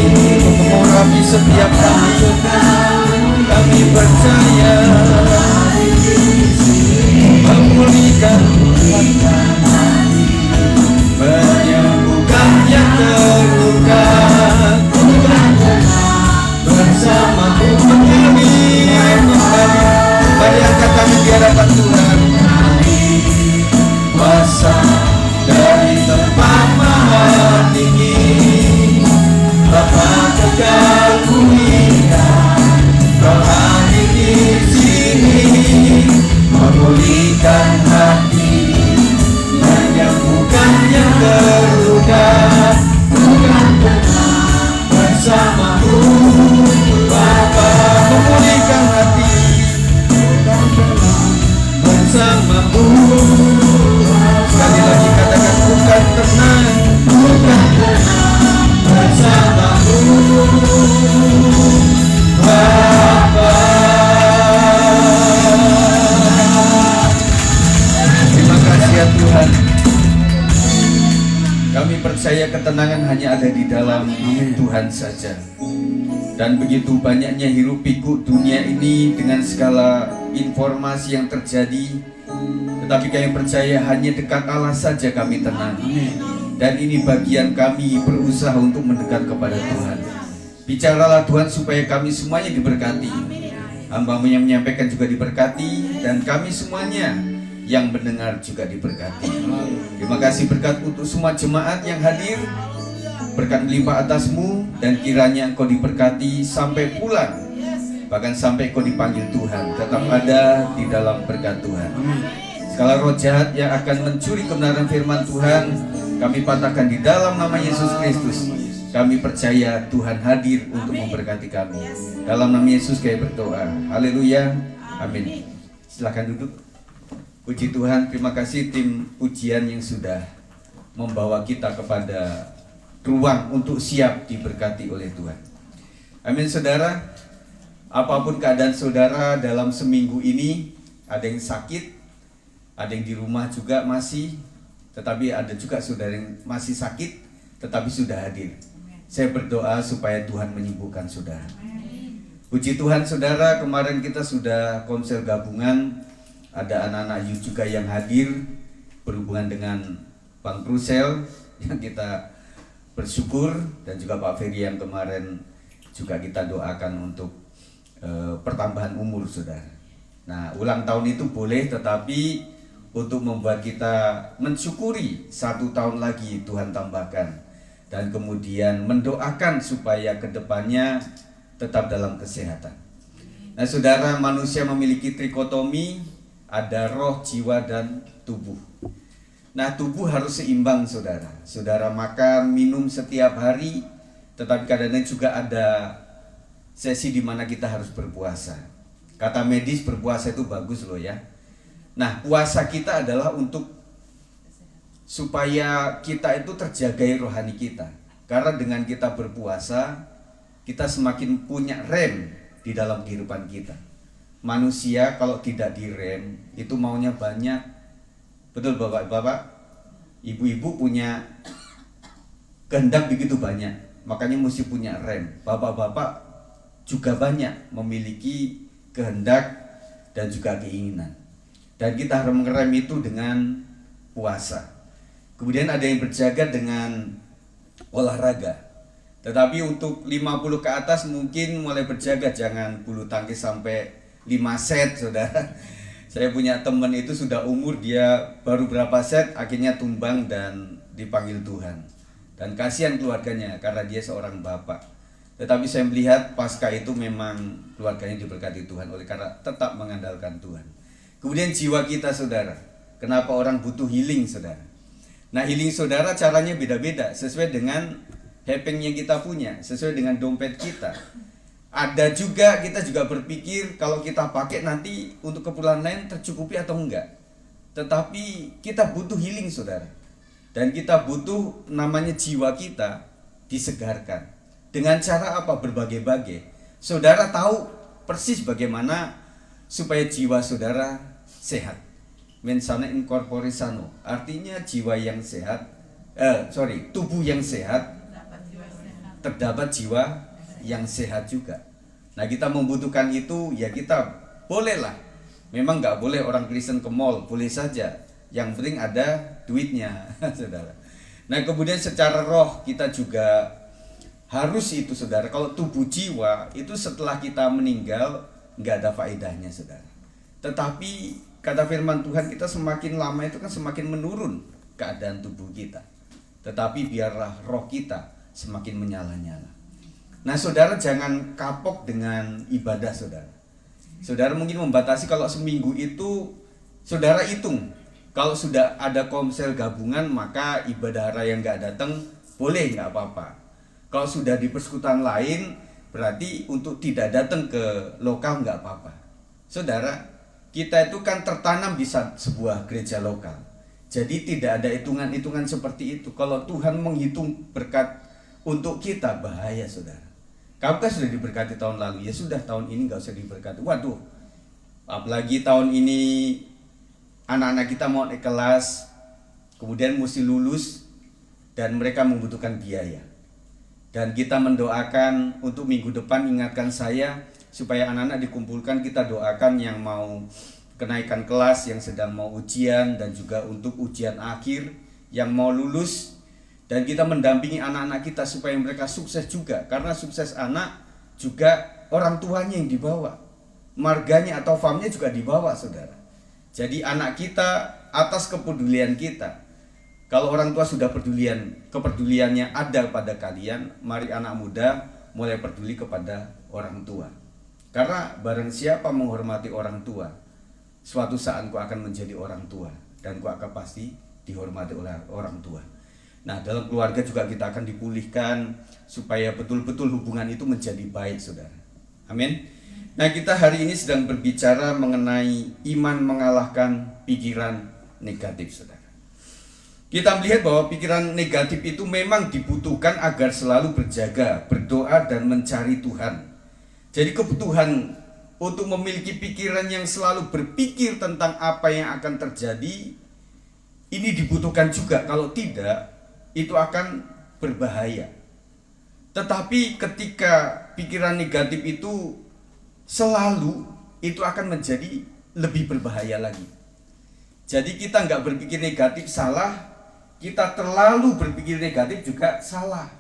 untuk mengurapi setiap kami percaya memulihkan, menyembuhkan yang terluka, bersamaku memulihkan kembali. Mari angkat kami di hadapan Tuhan. Kuasa dari tempat maha tinggi, Bapa kekal mulia, Kau hadir di sini, memulihkan hati, menyembuhkan yang terluka, bukan bersamamu, Bapa memulihkan hati, bersamamu. Sekali lagi katakan bukan tenang, bersamamu, Bapa. Terima kasih ya Tuhan. Kami percaya ketenangan hanya ada di dalam Tuhan saja. Dan begitu banyaknya hiruk pikuk dunia ini dengan segala informasi yang terjadi, tetapi kami percaya hanya dekat Allah saja kami tenang. Dan ini bagian kami berusaha untuk mendekat kepada Tuhan. Bicaralah Tuhan supaya kami semuanya diberkati. Hamba-Mu yang menyampaikan juga diberkati, dan kami semuanya yang mendengar juga diberkati. Terima kasih berkat untuk semua jemaat yang hadir. Berkat melimpah atas-Mu, dan kiranya Engkau diberkati sampai pulang, bahkan sampai Engkau dipanggil Tuhan, tetap ada di dalam berkat Tuhan. Segala roh jahat yang akan mencuri kebenaran firman Tuhan, kami patahkan di dalam nama Yesus Kristus. Kami percaya Tuhan hadir untuk memberkati kami. Dalam nama Yesus kami berdoa. Haleluya. Amin. Silakan duduk. Puji Tuhan, terima kasih tim pujian yang sudah membawa kita kepada ruang untuk siap diberkati oleh Tuhan. Amin saudara. Apapun keadaan saudara dalam seminggu ini, ada yang sakit, ada yang di rumah juga masih, tetapi ada juga saudara yang masih sakit tetapi sudah hadir. Saya berdoa supaya Tuhan menyembuhkan saudara. Puji Tuhan saudara, kemarin kita sudah konser gabungan, ada anak-anak youth juga yang hadir berhubungan dengan Bang Krusel yang kita bersyukur, dan juga Pak Ferry yang kemarin juga kita doakan untuk pertambahan umur saudara. Nah, ulang tahun itu boleh, tetapi untuk membuat kita mensyukuri 1 tahun lagi Tuhan tambahkan, dan kemudian mendoakan supaya kedepannya tetap dalam kesehatan. Nah saudara, manusia memiliki trikotomi, ada roh, jiwa, dan tubuh. Nah tubuh harus seimbang saudara. Saudara makan, minum setiap hari, tetapi kadang-kadang juga ada sesi di mana kita harus berpuasa. Kata medis berpuasa itu bagus loh ya. Nah puasa kita adalah untuk supaya kita itu terjagai rohani kita. Karena dengan kita berpuasa, kita semakin punya rem di dalam kehidupan kita. Manusia kalau tidak direm itu maunya banyak. Betul bapak-bapak, ibu-ibu punya kehendak begitu banyak, makanya mesti punya rem. Bapak-bapak juga banyak memiliki kehendak dan juga keinginan, dan kita harus mengerem itu dengan puasa. Kemudian ada yang berjaga dengan olahraga, tetapi untuk 50 ke atas mungkin mulai berjaga, jangan bulu tangkis sampai 5 set saudara. Saya punya teman itu sudah umur, dia baru berapa set akhirnya tumbang dan dipanggil Tuhan. Dan kasihan keluarganya karena dia seorang bapak. Tetapi saya melihat pasca itu memang keluarganya diberkati Tuhan oleh karena tetap mengandalkan Tuhan. Kemudian jiwa kita saudara, kenapa orang butuh healing saudara? Nah healing saudara caranya beda-beda sesuai dengan hepeng yang kita punya, sesuai dengan dompet kita. Ada juga kita juga berpikir kalau kita pakai nanti untuk keperluan lain tercukupi atau enggak. Tetapi kita butuh healing saudara. Dan kita butuh namanya jiwa kita disegarkan. Dengan cara apa? Berbagai-bagai. Saudara tahu persis bagaimana supaya jiwa saudara sehat. Mensana in corpore sano. Artinya jiwa yang sehat, tubuh yang sehat terdapat jiwa yang sehat juga. Nah, kita membutuhkan itu, ya kita bolehlah. Memang nggak boleh orang Kristen ke mall, boleh saja. Yang penting ada duitnya, saudara. Nah, kemudian secara roh kita juga harus itu, saudara. Kalau tubuh jiwa itu setelah kita meninggal nggak ada faedahnya, saudara. Tetapi kata firman Tuhan, kita semakin lama itu kan semakin menurun keadaan tubuh kita. Tetapi biarlah roh kita semakin menyala-nyala. Nah, saudara jangan kapok dengan ibadah, saudara. Saudara mungkin membatasi kalau seminggu itu, saudara hitung. Kalau sudah ada komsel gabungan, maka ibadah raya yang nggak datang, boleh, nggak apa-apa. Kalau sudah di persekutuan lain, berarti untuk tidak datang ke lokal nggak apa-apa. Saudara, kita itu kan tertanam di sebuah gereja lokal. Jadi tidak ada hitungan-hitungan seperti itu. Kalau Tuhan menghitung berkat untuk kita, bahaya, saudara. Kamu kan sudah diberkati tahun lalu, ya sudah, tahun ini nggak usah diberkati. Waduh, apalagi tahun ini anak-anak kita mau naik kelas, kemudian mesti lulus, dan mereka membutuhkan biaya. Dan kita mendoakan untuk minggu depan, ingatkan saya, supaya anak-anak dikumpulkan, kita doakan yang mau kenaikan kelas, yang sedang mau ujian, dan juga untuk ujian akhir, yang mau lulus. Dan kita mendampingi anak-anak kita supaya mereka sukses juga. Karena sukses anak juga orang tuanya yang dibawa, marganya atau famnya juga dibawa, saudara. Jadi anak kita atas kepedulian kita. Kalau orang tua sudah kepeduliannya ada pada kalian, mari anak muda mulai peduli kepada orang tua. Karena barang siapa menghormati orang tua, suatu saat kau akan menjadi orang tua, dan kau akan pasti dihormati oleh orang tua. Nah, dalam keluarga juga kita akan dipulihkan supaya betul-betul hubungan itu menjadi baik, saudara. Amin. Nah, kita hari ini sedang berbicara mengenai iman mengalahkan pikiran negatif, saudara. Kita melihat bahwa pikiran negatif itu memang dibutuhkan agar selalu berjaga, berdoa, dan mencari Tuhan. Jadi kebutuhan untuk memiliki pikiran yang selalu berpikir tentang apa yang akan terjadi, ini dibutuhkan juga. Kalau tidak, itu akan berbahaya. Tetapi ketika pikiran negatif itu selalu, itu akan menjadi lebih berbahaya lagi. Jadi kita nggak berpikir negatif salah, kita terlalu berpikir negatif juga salah.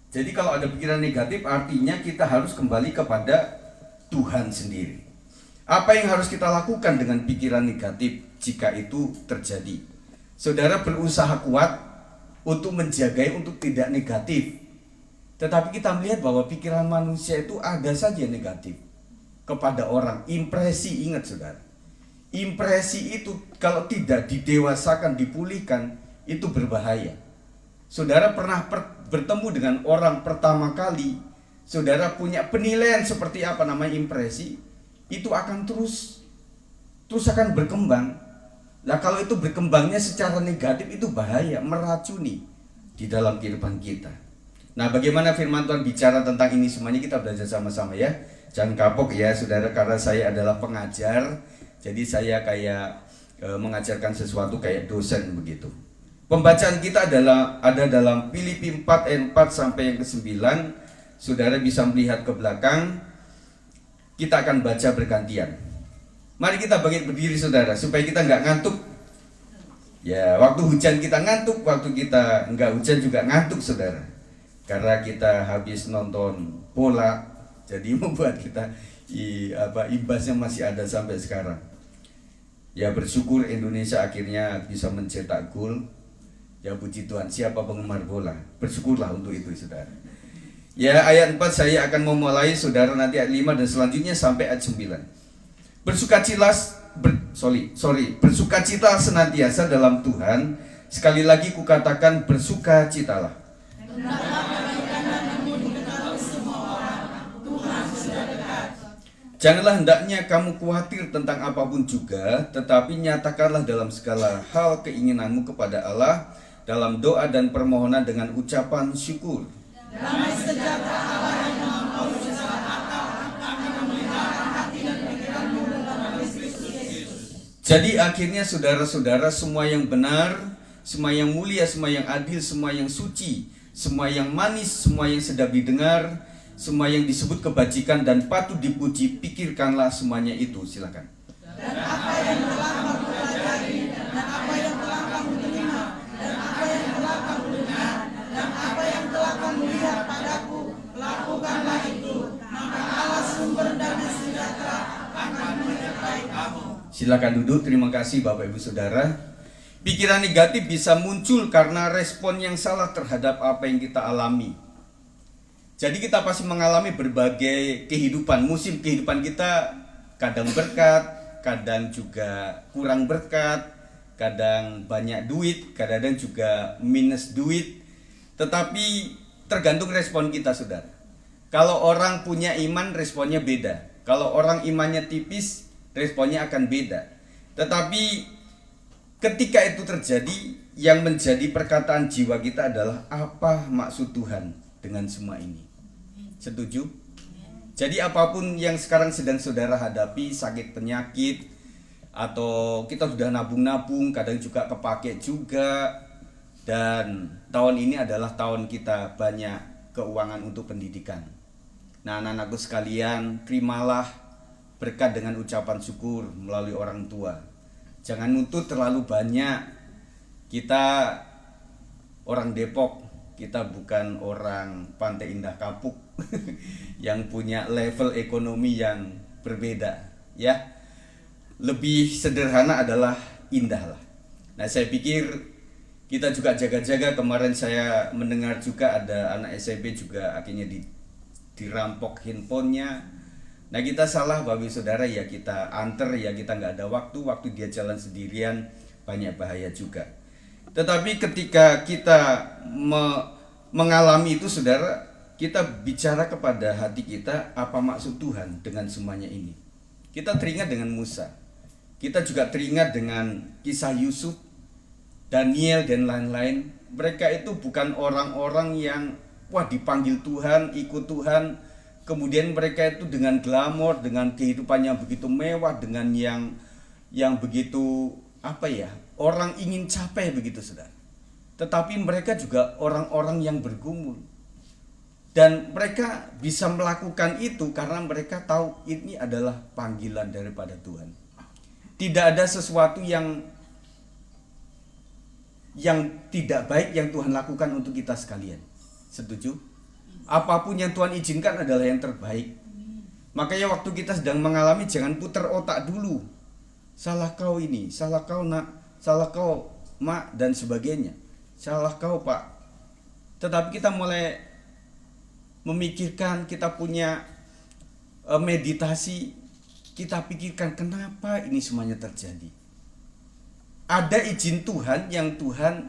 Jadi kalau ada pikiran negatif, artinya kita harus kembali kepada Tuhan sendiri. Apa yang harus kita lakukan dengan pikiran negatif jika itu terjadi? Saudara berusaha kuat untuk menjagai untuk tidak negatif. Tetapi kita melihat bahwa pikiran manusia itu ada saja negatif kepada orang. Impresi, ingat saudara, impresi itu kalau tidak didewasakan, dipulihkan, itu berbahaya. Saudara pernah bertemu dengan orang pertama kali, saudara punya penilaian seperti apa namanya impresi, itu akan terus akan berkembang. Nah, kalau itu berkembangnya secara negatif, itu bahaya, meracuni di dalam kehidupan kita. Nah, bagaimana firman Tuhan bicara tentang ini semuanya, kita belajar sama-sama ya. Jangan kapok ya saudara, karena saya adalah pengajar, jadi saya kayak mengajarkan sesuatu kayak dosen begitu. Pembacaan kita ada dalam Filipi 4 ayat 4 sampai yang ke-9. Saudara bisa melihat ke belakang. Kita akan baca bergantian. Mari kita berdiri saudara, supaya kita nggak ngantuk. Ya, waktu hujan kita ngantuk, waktu kita nggak hujan juga ngantuk saudara. Karena kita habis nonton bola, jadi membuat kita imbasnya masih ada sampai sekarang. Ya, bersyukur Indonesia akhirnya bisa mencetak gol. Ya, puji Tuhan, siapa penggemar bola? Bersyukurlah untuk itu saudara. Ya, ayat 4 saya akan memulai saudara, nanti ayat 5 dan selanjutnya sampai ayat 9. Bersukacita senantiasa dalam Tuhan. Sekali lagi kukatakan, bersukacitalah. Janganlah hendaknya kamu khawatir tentang apapun juga, tetapi nyatakanlah dalam segala hal keinginanmu kepada Allah dalam doa dan permohonan dengan ucapan syukur. Damai sejahtera Allah yang melampaui segala akal akan memelihara hati dan pikiranmu dalam Kristus Yesus. Jadi akhirnya saudara-saudara, semua yang benar, semua yang mulia, semua yang adil, semua yang suci, semua yang manis, semua yang sedap didengar, semua yang disebut kebajikan dan patut dipuji, pikirkanlah semuanya itu. Silakan. Dan apa yang telah kamu pelajari, dan apa yang telah kamu terima, dan apa yang telah kamu dengar, dan apa yang telah kamu lihat padaku, lakukanlah itu, maka Allah sumber damai sejahtera akan menyertai kamu. Silakan duduk. Terima kasih Bapak Ibu Saudara. Pikiran negatif bisa muncul karena respon yang salah terhadap apa yang kita alami. Jadi kita pasti mengalami berbagai kehidupan. Musim kehidupan kita kadang berkat, kadang juga kurang berkat, kadang banyak duit, kadang juga minus duit. Tetapi tergantung respon kita, saudara. Kalau orang punya iman, responnya beda. Kalau orang imannya tipis, responnya akan beda. Tetapi ketika itu terjadi, yang menjadi perkataan jiwa kita adalah apa maksud Tuhan dengan semua ini. Setuju? Jadi apapun yang sekarang sedang saudara hadapi, sakit penyakit, atau kita sudah nabung-nabung, kadang juga kepake juga. Dan tahun ini adalah tahun kita banyak keuangan untuk pendidikan. Nah, anak-anakku sekalian, terimalah berkat dengan ucapan syukur melalui orang tua. Jangan nuntut terlalu banyak. Kita orang Depok, kita bukan orang Pantai Indah Kapuk yang punya level ekonomi yang berbeda, ya. Lebih sederhana adalah indah lah. Nah, saya pikir kita juga jaga-jaga. Kemarin saya mendengar juga ada anak SMP juga akhirnya dirampok handphonenya. Nah, kita salah Bapak Saudara, ya kita anter, ya kita nggak ada waktu dia jalan sendirian, banyak bahaya juga. Tetapi ketika kita mengalami itu, saudara, kita bicara kepada hati kita, apa maksud Tuhan dengan semuanya ini. Kita teringat dengan Musa, kita juga teringat dengan kisah Yusuf, Daniel dan lain-lain. Mereka itu bukan orang-orang yang dipanggil Tuhan, ikut Tuhan. Kemudian mereka itu dengan glamor, dengan kehidupan yang begitu mewah, dengan yang begitu orang ingin capai begitu, saudara. Tetapi mereka juga orang-orang yang bergumul. Dan mereka bisa melakukan itu karena mereka tahu ini adalah panggilan daripada Tuhan. Tidak ada sesuatu yang tidak baik yang Tuhan lakukan untuk kita sekalian. Setuju? Apapun yang Tuhan izinkan adalah yang terbaik. Makanya waktu kita sedang mengalami, jangan putar otak dulu. Salah kau ini, salah kau nak, salah kau mak, dan sebagainya. Salah kau pak. Tetapi kita mulai memikirkan, kita punya meditasi, kita pikirkan kenapa ini semuanya terjadi. Ada izin Tuhan yang Tuhan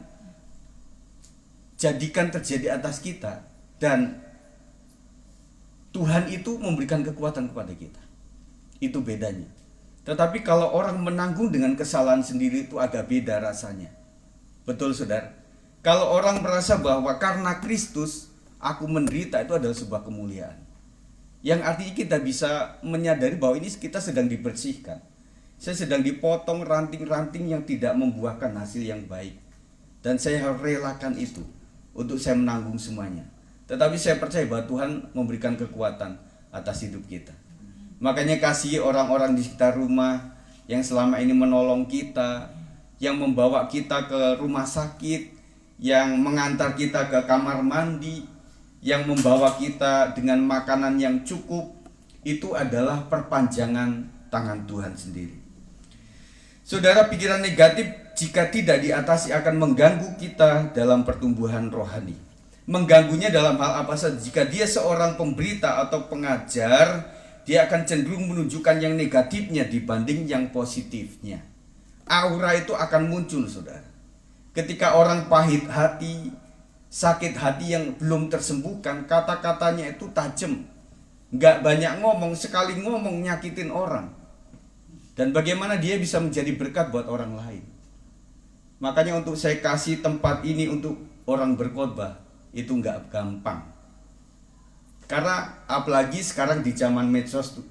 jadikan terjadi atas kita, dan Tuhan itu memberikan kekuatan kepada kita. Itu bedanya. Tetapi kalau orang menanggung dengan kesalahan sendiri, itu agak beda rasanya. Betul, saudara? Kalau orang merasa bahwa karena Kristus aku menderita, itu adalah sebuah kemuliaan. Yang artinya kita bisa menyadari bahwa ini kita sedang dibersihkan. Saya sedang dipotong ranting-ranting yang tidak membuahkan hasil yang baik. Dan saya harus relakan itu untuk saya menanggung semuanya. Tetapi saya percaya bahwa Tuhan memberikan kekuatan atas hidup kita. Makanya kasih orang-orang di sekitar rumah yang selama ini menolong kita, yang membawa kita ke rumah sakit, yang mengantar kita ke kamar mandi, yang membawa kita dengan makanan yang cukup, itu adalah perpanjangan tangan Tuhan sendiri. Saudara, pikiran negatif jika tidak diatasi akan mengganggu kita dalam pertumbuhan rohani. Mengganggunya dalam hal apa saja? Jika dia seorang pemberita atau pengajar, dia akan cenderung menunjukkan yang negatifnya dibanding yang positifnya. Aura itu akan muncul, saudara. Ketika orang pahit hati, sakit hati yang belum tersembuhkan, kata-katanya itu tajam. Nggak banyak ngomong, sekali ngomong nyakitin orang. Dan bagaimana dia bisa menjadi berkat buat orang lain. Makanya untuk saya kasih tempat ini untuk orang berkhotbah, itu nggak gampang. Karena apalagi sekarang di zaman medsos tuh,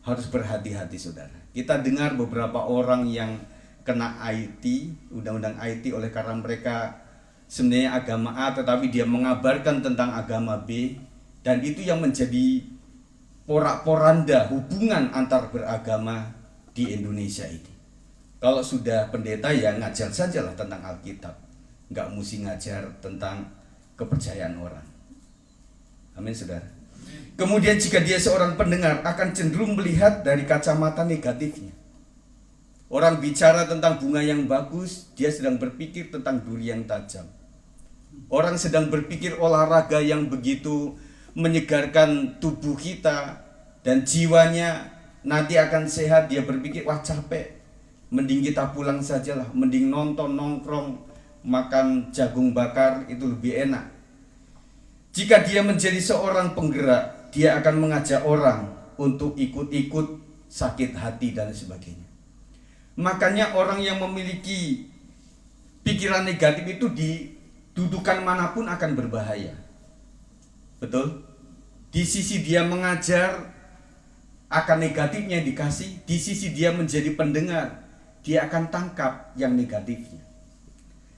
harus berhati-hati, saudara. Kita dengar beberapa orang yang kena IT, undang-undang IT, oleh karena mereka sebenarnya agama A, tetapi dia mengabarkan tentang agama B, dan itu yang menjadi porak-poranda hubungan antar beragama di Indonesia ini. Kalau sudah pendeta ya ngajar sajalah tentang Alkitab, nggak mesti ngajar tentang kepercayaan orang. Amin, saudara. Kemudian jika dia seorang pendengar akan cenderung melihat dari kacamata negatifnya. Orang bicara tentang bunga yang bagus, dia sedang berpikir tentang duri yang tajam. Orang sedang berpikir olahraga yang begitu menyegarkan tubuh kita dan jiwanya nanti akan sehat, dia berpikir wah capek, mending kita pulang sajalah, mending nonton, nongkrong, makan jagung bakar itu lebih enak. Jika dia menjadi seorang penggerak, dia akan mengajak orang untuk ikut-ikut sakit hati dan sebagainya. Makanya orang yang memiliki pikiran negatif itu di dudukan manapun akan berbahaya. Betul? Di sisi dia mengajar akan negatifnya dikasih, di sisi dia menjadi pendengar, dia akan tangkap yang negatifnya.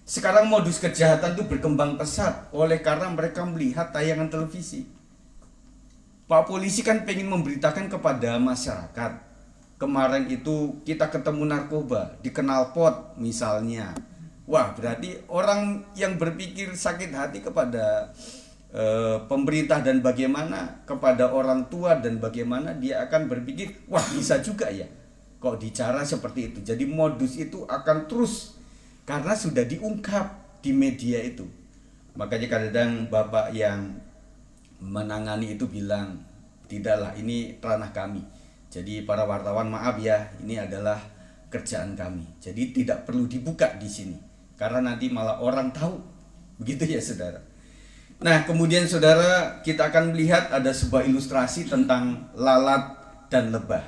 Sekarang modus kejahatan itu berkembang pesat oleh karena mereka melihat tayangan televisi. Pak polisi kan pengen memberitakan kepada masyarakat, kemarin itu kita ketemu narkoba di knalpot misalnya. Wah, berarti orang yang berpikir sakit hati kepada pemerintah dan bagaimana, kepada orang tua dan bagaimana, dia akan berpikir, wah bisa juga ya kok bicara seperti itu. Jadi modus itu akan terus karena sudah diungkap di media itu. Makanya kadang bapak yang menangani itu bilang, tidaklah, ini ranah kami. Jadi para wartawan maaf ya, ini adalah kerjaan kami. Jadi tidak perlu dibuka di sini karena nanti malah orang tahu. Begitu ya saudara. Nah, kemudian saudara, kita akan melihat ada sebuah ilustrasi tentang lalat dan lebah.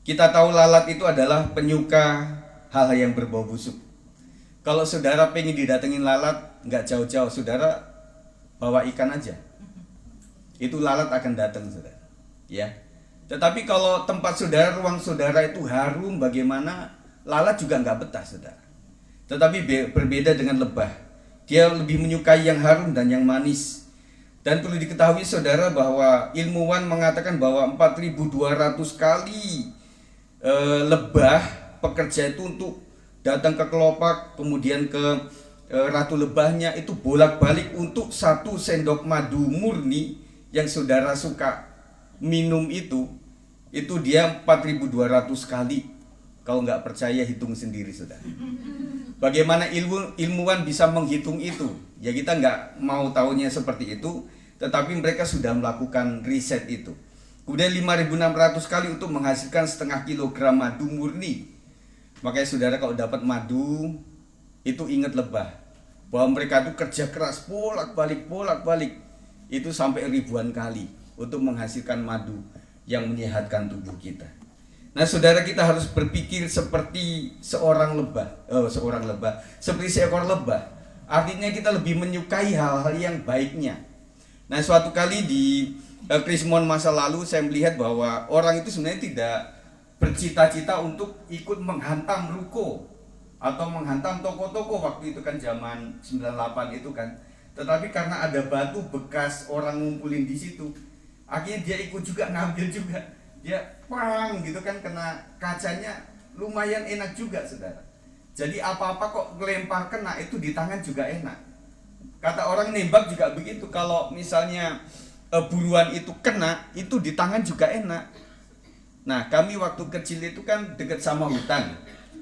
Kita tahu lalat itu adalah penyuka hal-hal yang berbau busuk. Kalau saudara pengen didatengin lalat, nggak jauh-jauh, saudara bawa ikan aja. Itu lalat akan datang, saudara. Ya. Tetapi kalau tempat saudara, ruang saudara itu harum, bagaimana, lalat juga nggak betah, saudara. Tetapi berbeda dengan lebah. Dia lebih menyukai yang harum dan yang manis. Dan perlu diketahui saudara bahwa ilmuwan mengatakan bahwa 4.200 kali lebah pekerja itu untuk datang ke kelopak, kemudian ke ratu lebahnya itu bolak-balik untuk 1 sendok madu murni yang saudara suka minum itu dia 4.200 kali. Kalau nggak percaya hitung sendiri saudara. Bagaimana ilmuwan bisa menghitung itu? Ya kita nggak mau tahunya seperti itu, tetapi mereka sudah melakukan riset itu. Kemudian 5.600 kali untuk menghasilkan setengah kilogram madu murni. Makanya saudara kalau dapat madu, itu ingat lebah. Bahwa mereka itu kerja keras, bolak-balik. Itu sampai ribuan kali untuk menghasilkan madu yang menyehatkan tubuh kita. Nah, saudara, kita harus berpikir seperti seorang lebah, seperti seekor lebah. Artinya kita lebih menyukai hal-hal yang baiknya. Nah, suatu kali di Krismon masa lalu saya melihat bahwa orang itu sebenarnya tidak bercita-cita untuk ikut menghantam ruko atau menghantam toko-toko waktu itu kan zaman 98 itu kan. Tetapi karena ada batu bekas orang ngumpulin di situ, akhirnya dia ikut juga ngambil juga. Dia pang gitu kan, kena kacanya, lumayan enak juga saudara. Jadi apa-apa kok ngelempar kena, itu di tangan juga enak. Kata orang nembak juga begitu, kalau misalnya buruan itu kena, itu di tangan juga enak. Nah, kami waktu kecil itu kan dekat sama hutan.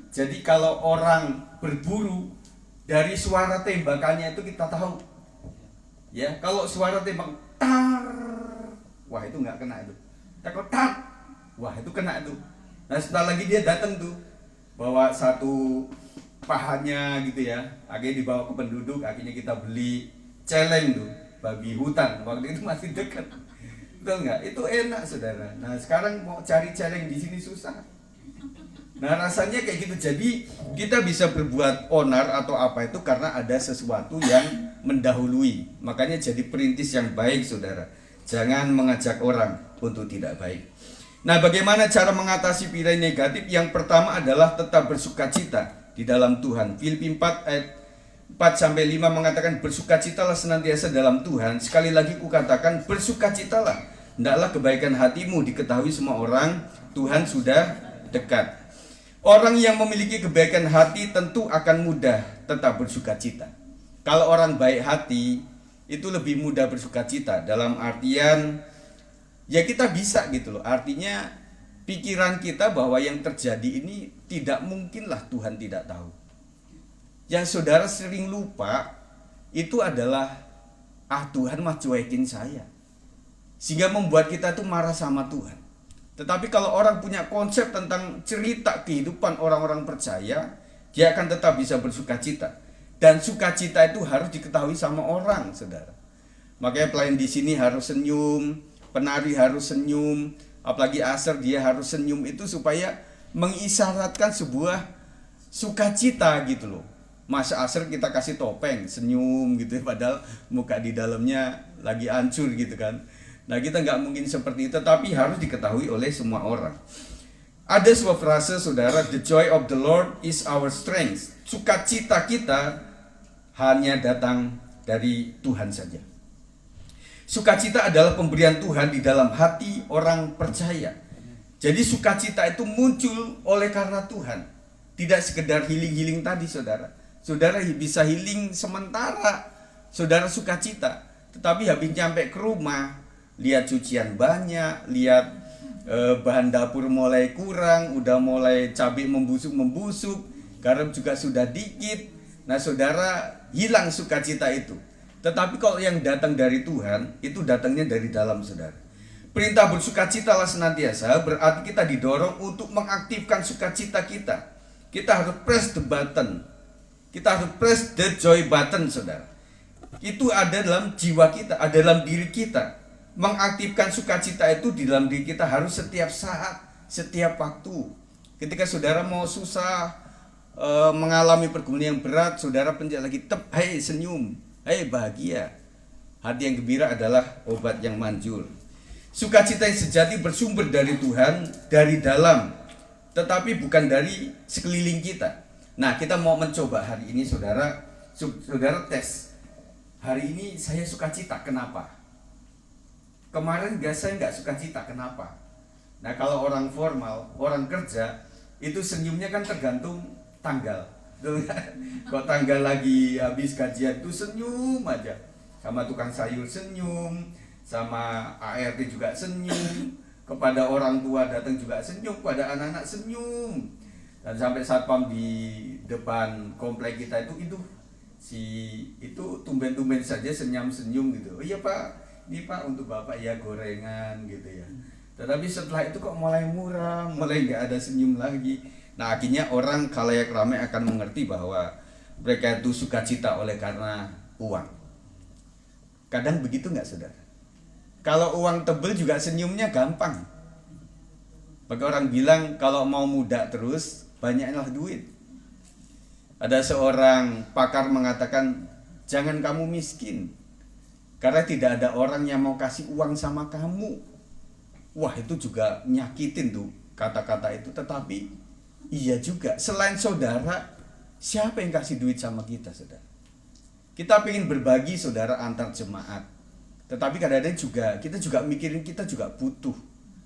Jadi kalau orang berburu, dari suara tembakannya itu kita tahu. Ya, kalau suara tembak tar, wah itu nggak kena itu. Takut tar, wah itu kena tuh. Nah setelah lagi dia datang tuh, bawa satu pahanya gitu ya, akhirnya dibawa ke penduduk, akhirnya kita beli celeng tuh, babi hutan, waktu itu masih dekat. Betul nggak? Itu enak saudara. Nah sekarang mau cari celeng di sini susah. Nah rasanya kayak gitu. Jadi kita bisa berbuat onar atau apa itu karena ada sesuatu yang mendahului. Makanya jadi perintis yang baik saudara. Jangan mengajak orang untuk tidak baik. Nah, bagaimana cara mengatasi pikiran negatif? Yang pertama adalah tetap bersukacita di dalam Tuhan. Filipi 4 ayat 4-5 mengatakan bersukacitalah senantiasa dalam Tuhan. Sekali lagi kukatakan bersukacitalah. Hendaklah kebaikan hatimu diketahui semua orang, Tuhan sudah dekat. Orang yang memiliki kebaikan hati tentu akan mudah tetap bersukacita. Kalau orang baik hati itu lebih mudah bersukacita, dalam artian ya kita bisa gitu loh. Artinya pikiran kita bahwa yang terjadi ini tidak mungkinlah Tuhan tidak tahu. Yang saudara sering lupa itu adalah Tuhan mah cuekin saya, sehingga membuat kita tuh marah sama Tuhan. Tetapi kalau orang punya konsep tentang cerita kehidupan orang-orang percaya, dia akan tetap bisa bersukacita. Dan sukacita itu harus diketahui sama orang, saudara. Makanya pelayan di sini harus senyum, penari harus senyum, apalagi Aser dia harus senyum, itu supaya mengisyaratkan sebuah sukacita gitu loh. Masa Aser kita kasih topeng, senyum gitu, padahal muka di dalamnya lagi hancur gitu kan. Nah kita nggak mungkin seperti itu, tapi harus diketahui oleh semua orang. Ada sebuah frase saudara, the joy of the Lord is our strength. Sukacita kita hanya datang dari Tuhan saja. Sukacita adalah pemberian Tuhan di dalam hati orang percaya. Jadi sukacita itu muncul oleh karena Tuhan. Tidak sekedar healing-healing tadi saudara. Saudara bisa healing sementara, saudara sukacita. Tetapi habis nyampe ke rumah, lihat cucian banyak, lihat bahan dapur mulai kurang, udah mulai cabai membusuk, garam juga sudah dikit. Nah saudara, hilang sukacita itu. Tetapi kalau yang datang dari Tuhan, itu datangnya dari dalam saudara. Perintah bersukacitalah senantiasa berarti kita didorong untuk mengaktifkan sukacita kita. Kita harus press the button. Kita harus press the joy button saudara. Itu ada dalam jiwa kita, ada dalam diri kita. Mengaktifkan sukacita itu di dalam diri kita harus setiap saat, setiap waktu. Ketika saudara mau susah, mengalami pergumulan yang berat, saudara pencet lagi hei senyum, hei bahagia. Hati yang gembira adalah obat yang manjur. Sukacita yang sejati bersumber dari Tuhan, dari dalam, tetapi bukan dari sekeliling kita. Nah kita mau mencoba hari ini saudara tes. Hari ini saya sukacita, kenapa? Kemarin saya nggak sukacita, kenapa? Nah kalau orang formal, orang kerja, itu senyumnya kan tergantung tanggal. Kalau tanggal lagi habis kajian itu senyum aja. Sama tukang sayur senyum, sama ART juga senyum, kepada orang tua datang juga senyum, kepada anak-anak senyum. Dan sampai satpam di depan komplek kita itu tumben-tumben saja senyum-senyum gitu. Oh iya Pak, ini Pak untuk Bapak ya gorengan gitu ya. Tetapi setelah itu kok mulai muram, mulai nggak ada senyum lagi. Nah akhirnya orang khalayak ramai akan mengerti bahwa mereka itu sukacita oleh karena uang. Kadang begitu nggak saudara? Kalau uang tebel juga senyumnya gampang. Maka orang bilang kalau mau muda terus banyaklah duit. Ada seorang pakar mengatakan jangan kamu miskin, karena tidak ada orang yang mau kasih uang sama kamu. Wah itu juga nyakitin tuh kata-kata itu. Tetapi iya juga, selain saudara, siapa yang kasih duit sama kita saudara? Kita pengen berbagi saudara antar jemaat, tetapi kadang-kadang juga kita juga mikirin kita juga butuh.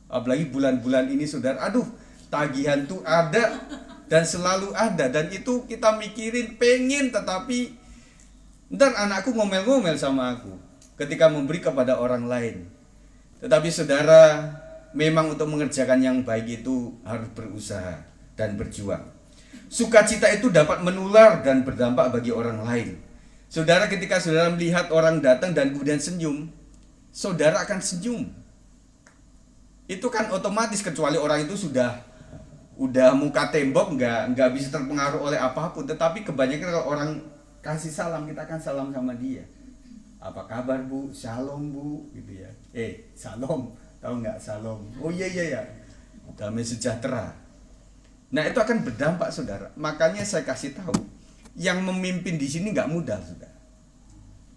Apalagi bulan-bulan ini saudara, aduh tagihan tuh ada dan selalu ada, dan itu kita mikirin pengen, tetapi ntar anakku ngomel-ngomel sama aku ketika memberi kepada orang lain. Tetapi saudara, memang untuk mengerjakan yang baik itu harus berusaha dan berjuang. Sukacita itu dapat menular dan berdampak bagi orang lain. Saudara, ketika saudara melihat orang datang dan kemudian senyum, saudara akan senyum. Itu kan otomatis, kecuali orang itu sudah muka tembok, nggak bisa terpengaruh oleh apapun. Tetapi kebanyakan kalau orang kasih salam, kita akan salam sama dia. Apa kabar Bu? Shalom Bu, gitu ya. Shalom, tahu nggak shalom? Oh iya ya, damai sejahtera. Nah itu akan berdampak saudara. Makanya saya kasih tahu, yang memimpin di sini nggak mudah saudara.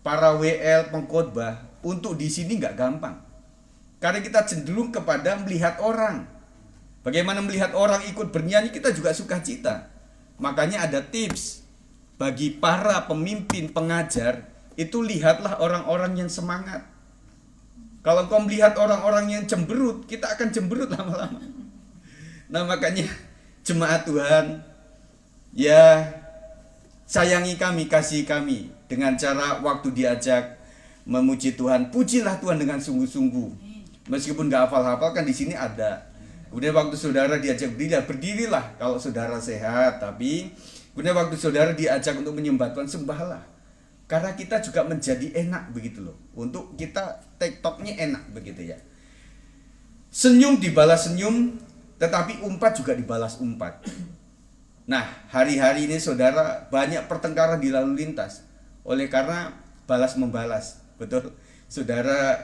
Para WL pengkhotbah untuk di sini nggak gampang. Karena kita cenderung kepada melihat orang. Bagaimana melihat orang ikut bernyanyi, kita juga sukacita. Makanya ada tips. bagi para pemimpin pengajar itu lihatlah orang-orang yang semangat. Kalau kau melihat orang-orang yang cemberut, kita akan cemberut lama-lama. Nah makanya jemaat Tuhan, ya sayangi kami, kasih kami dengan cara waktu diajak memuji Tuhan, pujilah Tuhan dengan sungguh-sungguh. Meskipun nggak hafal-hafal kan di sini ada. Kemudian waktu saudara diajak berdirilah kalau saudara sehat. Tapi kemudian waktu saudara diajak untuk menyembah Tuhan, sembahlah. Karena kita juga menjadi enak begitu loh. Untuk kita TikToknya enak begitu ya. Senyum dibalas senyum, tetapi umpat juga dibalas umpat. Nah hari-hari ini saudara banyak pertengkaran di lalu lintas. Oleh karena balas membalas. Betul. Saudara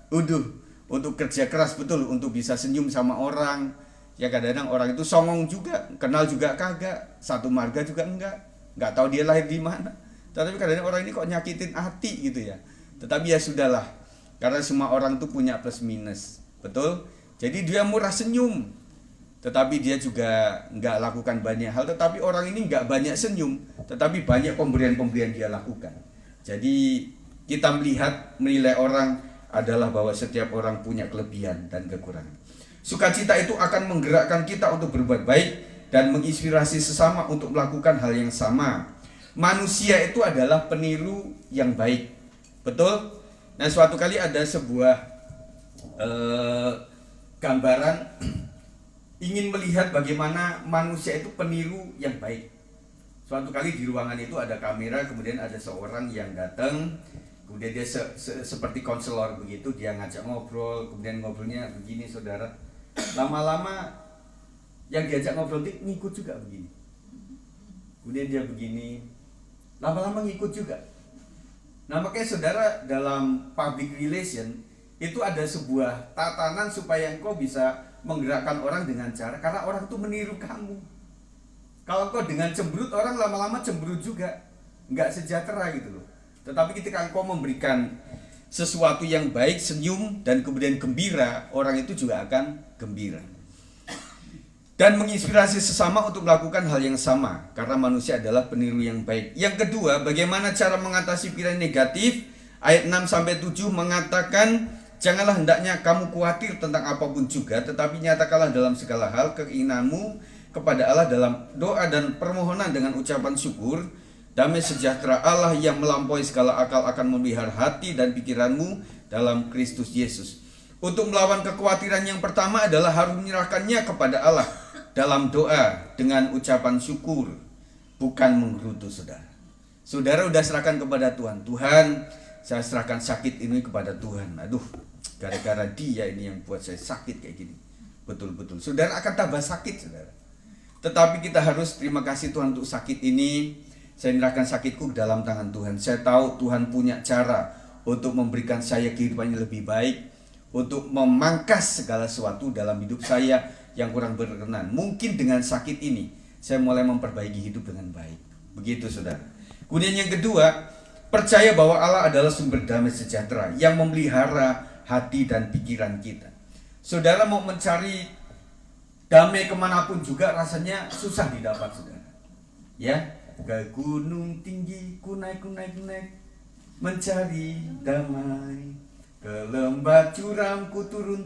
untuk kerja keras betul, untuk bisa senyum sama orang. Ya kadang-kadang orang itu songong juga, kenal juga kagak, satu marga juga enggak tahu dia lahir di mana. Tetapi kadang-kadang orang ini kok nyakitin hati gitu ya. Tetapi ya sudahlah, karena semua orang itu punya plus minus, betul. Jadi dia murah senyum, tetapi dia juga enggak lakukan banyak hal. Tetapi orang ini enggak banyak senyum, tetapi banyak pemberian-pemberian dia lakukan. Jadi kita menilai orang adalah bahwa setiap orang punya kelebihan dan kekurangan. Sukacita itu akan menggerakkan kita untuk berbuat baik dan menginspirasi sesama untuk melakukan hal yang sama. Manusia itu adalah peniru yang baik. Betul? Nah, suatu kali ada sebuah gambaran ingin melihat bagaimana manusia itu peniru yang baik. Suatu kali di ruangan itu ada kamera, kemudian ada seorang yang datang. Kemudian dia seperti konselor begitu, dia ngajak ngobrol, kemudian ngobrolnya begini saudara. Lama-lama yang diajak ngobrol itu ngikut juga begini. Kemudian dia begini, lama-lama ngikut juga. Nah makanya saudara, dalam public relation itu ada sebuah tatanan supaya engkau bisa menggerakkan orang dengan cara, karena orang itu meniru kamu. Kalau engkau dengan cemberut, orang lama-lama cemberut juga, nggak sejahtera gitu loh. Tetapi ketika engkau memberikan sesuatu yang baik, senyum, dan kemudian gembira, orang itu juga akan gembira. Dan menginspirasi sesama untuk melakukan hal yang sama, karena manusia adalah peniru yang baik. Yang kedua, bagaimana cara mengatasi pikiran negatif? Ayat 6-7 mengatakan, janganlah hendaknya kamu khawatir tentang apapun juga, tetapi nyatakanlah dalam segala hal keinginanmu kepada Allah dalam doa dan permohonan dengan ucapan syukur. Damai sejahtera Allah yang melampaui segala akal akan memelihara hati dan pikiranmu dalam Kristus Yesus. Untuk melawan kekhawatiran yang pertama adalah harus menyerahkannya kepada Allah dalam doa dengan ucapan syukur, bukan menggerutu saudara. Saudara udah serahkan kepada Tuhan. Tuhan, saya serahkan sakit ini kepada Tuhan. Aduh, gara-gara dia ini yang buat saya sakit kayak gini. Betul-betul. Saudara akan tambah sakit saudara. Tetapi kita harus terima kasih Tuhan untuk sakit ini. Saya menyerahkan sakitku dalam tangan Tuhan. Saya tahu Tuhan punya cara untuk memberikan saya kehidupan yang lebih baik, untuk memangkas segala sesuatu dalam hidup saya yang kurang berkenan. Mungkin dengan sakit ini saya mulai memperbaiki hidup dengan baik. Begitu saudara. Kemudian yang kedua, percaya bahwa Allah adalah sumber damai sejahtera yang memelihara hati dan pikiran kita. Saudara mau mencari damai kemanapun juga rasanya susah didapat saudara. Ya, ke gunung tinggi ku naik mencari damai, ke lembah curam ku turun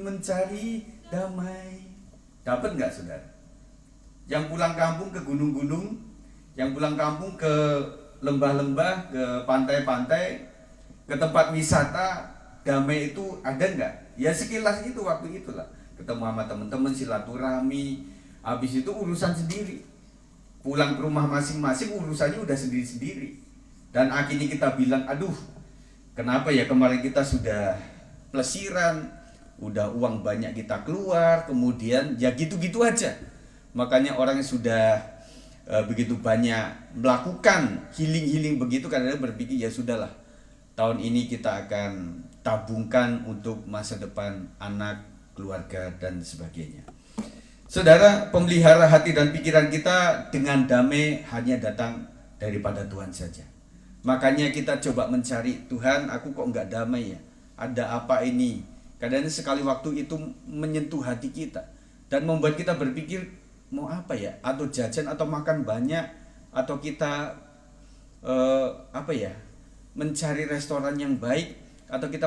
mencari damai. Dapat nggak saudara? Yang pulang kampung ke gunung-gunung, yang pulang kampung ke lembah-lembah, ke pantai-pantai, ke tempat wisata, damai itu ada nggak? Ya sekilas itu waktu itulah, ketemu sama teman-teman, silaturahmi, habis itu urusan sendiri. Pulang ke rumah masing-masing urusannya udah sendiri-sendiri. Dan akhirnya kita bilang, aduh kenapa ya kemarin kita sudah plesiran, udah uang banyak kita keluar, kemudian ya gitu-gitu aja. Makanya orang yang sudah begitu banyak melakukan healing begitu, kadang-kadang berpikir ya sudahlah, tahun ini kita akan tabungkan untuk masa depan anak, keluarga dan sebagainya. Saudara, pemelihara hati dan pikiran kita dengan damai hanya datang daripada Tuhan saja. Makanya kita coba mencari, Tuhan aku kok enggak damai ya, ada apa ini? Kadang-kadang sekali waktu itu menyentuh hati kita dan membuat kita berpikir mau apa ya, atau jajan atau makan banyak, atau kita mencari restoran yang baik, atau kita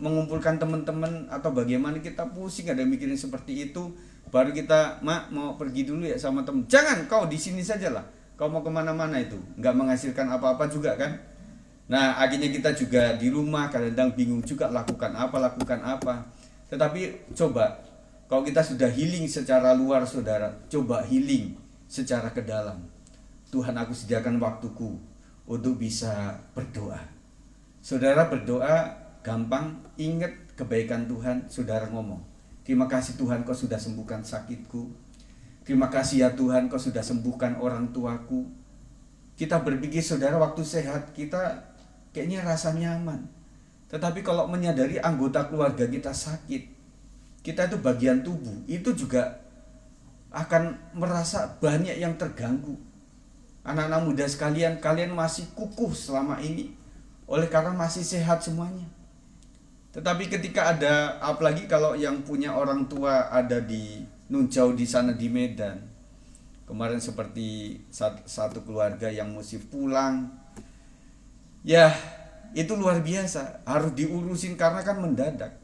mengumpulkan teman-teman, atau bagaimana, kita pusing ada mikirin seperti itu, baru kita mau pergi dulu ya sama teman. Jangan, kau di sini saja lah, kau mau kemana-mana itu nggak menghasilkan apa-apa juga kan. Nah akhirnya kita juga di rumah kadang-kadang bingung juga lakukan apa. Tetapi coba, kalau kita sudah healing secara luar saudara, coba healing secara ke dalam. Tuhan, aku sediakan waktuku untuk bisa berdoa. Saudara berdoa gampang, ingat kebaikan Tuhan, saudara ngomong, terima kasih Tuhan kau sudah sembuhkan sakitku. Terima kasih ya Tuhan kau sudah sembuhkan orang tuaku. Kita berpikir saudara waktu sehat kita kayaknya rasa nyaman. Tetapi kalau menyadari anggota keluarga kita sakit, kita itu bagian tubuh, itu juga akan merasa banyak yang terganggu. Anak-anak muda sekalian, kalian masih kukuh selama ini oleh karena masih sehat semuanya. Tetapi ketika ada, apalagi kalau yang punya orang tua ada di Nunjau di sana di Medan, kemarin seperti satu keluarga yang mesti pulang, ya itu luar biasa, harus diurusin karena kan mendadak.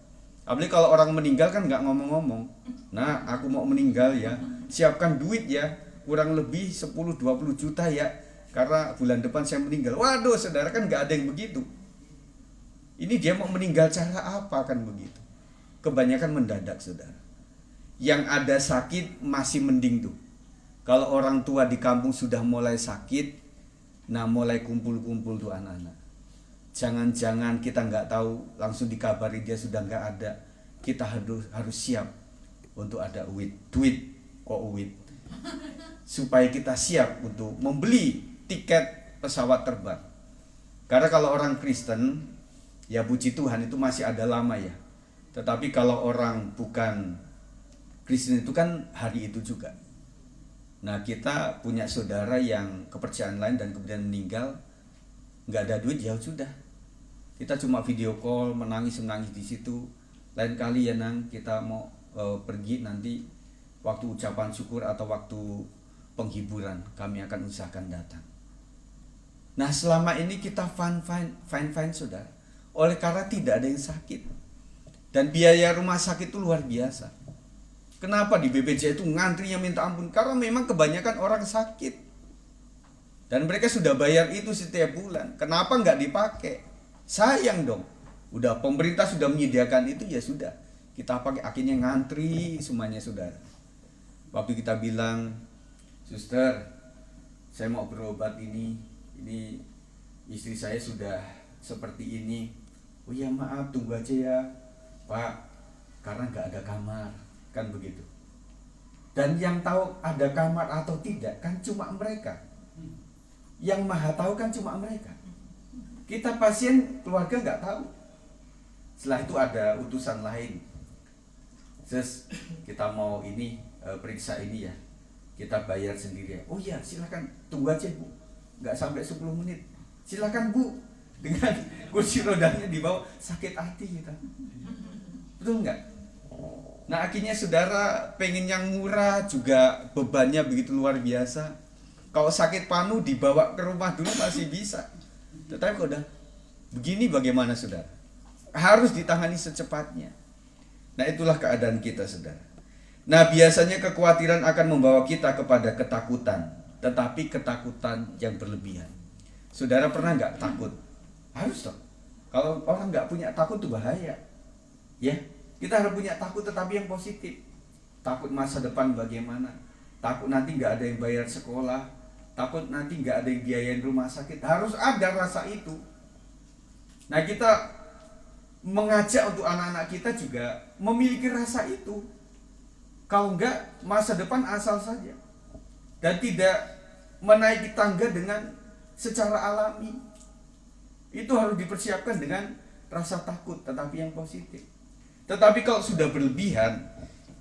Apalagi kalau orang meninggal kan nggak ngomong-ngomong. Nah aku mau meninggal ya, siapkan duit ya, kurang lebih 10-20 juta ya, karena bulan depan saya meninggal. Waduh saudara, kan nggak ada yang begitu. Ini dia mau meninggal cara apa kan begitu. Kebanyakan mendadak saudara. Yang ada sakit masih mending tuh. Kalau orang tua di kampung sudah mulai sakit, nah mulai kumpul-kumpul tuh anak-anak. Jangan-jangan kita nggak tahu, langsung dikabari dia sudah nggak ada. Kita harus siap untuk ada duit supaya kita siap untuk membeli tiket pesawat terbang. Karena kalau orang Kristen, ya puji Tuhan itu masih ada lama ya. Tetapi kalau orang bukan Kristen itu kan hari itu juga. Nah kita punya saudara yang kepercayaan lain dan kemudian meninggal, nggak ada duit, ya sudah. Kita cuma video call, menangis di situ. Lain kali ya nang, kita mau pergi nanti waktu ucapan syukur atau waktu penghiburan, kami akan usahakan datang. Nah selama ini kita fine saudara, oleh karena tidak ada yang sakit. Dan biaya rumah sakit itu luar biasa. Kenapa di BPJS itu ngantrinya minta ampun? Karena memang kebanyakan orang sakit. Dan mereka sudah bayar itu setiap bulan. Kenapa nggak dipakai? Sayang dong. Udah pemerintah sudah menyediakan itu, ya sudah. Kita pakai, akhirnya ngantri semuanya saudara. Waktu kita bilang, suster, saya mau berobat ini istri saya sudah seperti ini. Oh ya maaf, tunggu aja ya Pak, karena nggak ada kamar, kan begitu. Dan yang tahu ada kamar atau tidak kan cuma mereka. Yang maha tahu kan cuma mereka. Kita pasien keluarga nggak tahu. Setelah itu ada utusan lain. Sis, kita mau periksa ini ya. Kita bayar sendiri ya. Oh iya, silakan tunggu aja Bu. Nggak sampai 10 menit. Silakan Bu. Dengan kursi rodanya di bawah, sakit hati kita. Betul nggak? Nah akhirnya saudara pengen yang murah juga bebannya begitu luar biasa. Kalau sakit panu dibawa ke rumah dulu masih bisa. Tetapi kalau udah begini bagaimana saudara? Harus ditangani secepatnya. Nah itulah keadaan kita saudara. Nah biasanya kekhawatiran akan membawa kita kepada ketakutan. Tetapi ketakutan yang berlebihan. Saudara pernah nggak takut? Harus dong. Kalau orang nggak punya takut itu bahaya. Ya, kita harus punya takut tetapi yang positif. Takut masa depan bagaimana? Takut nanti nggak ada yang bayar sekolah. Takut nanti nggak ada yang biayain rumah sakit. Harus ada rasa itu. Nah kita mengajak untuk anak-anak kita juga memiliki rasa itu. Kalau enggak, masa depan asal saja. Dan tidak menaiki tangga dengan secara alami. Itu harus dipersiapkan dengan rasa takut, tetapi yang positif. Tetapi kalau sudah berlebihan,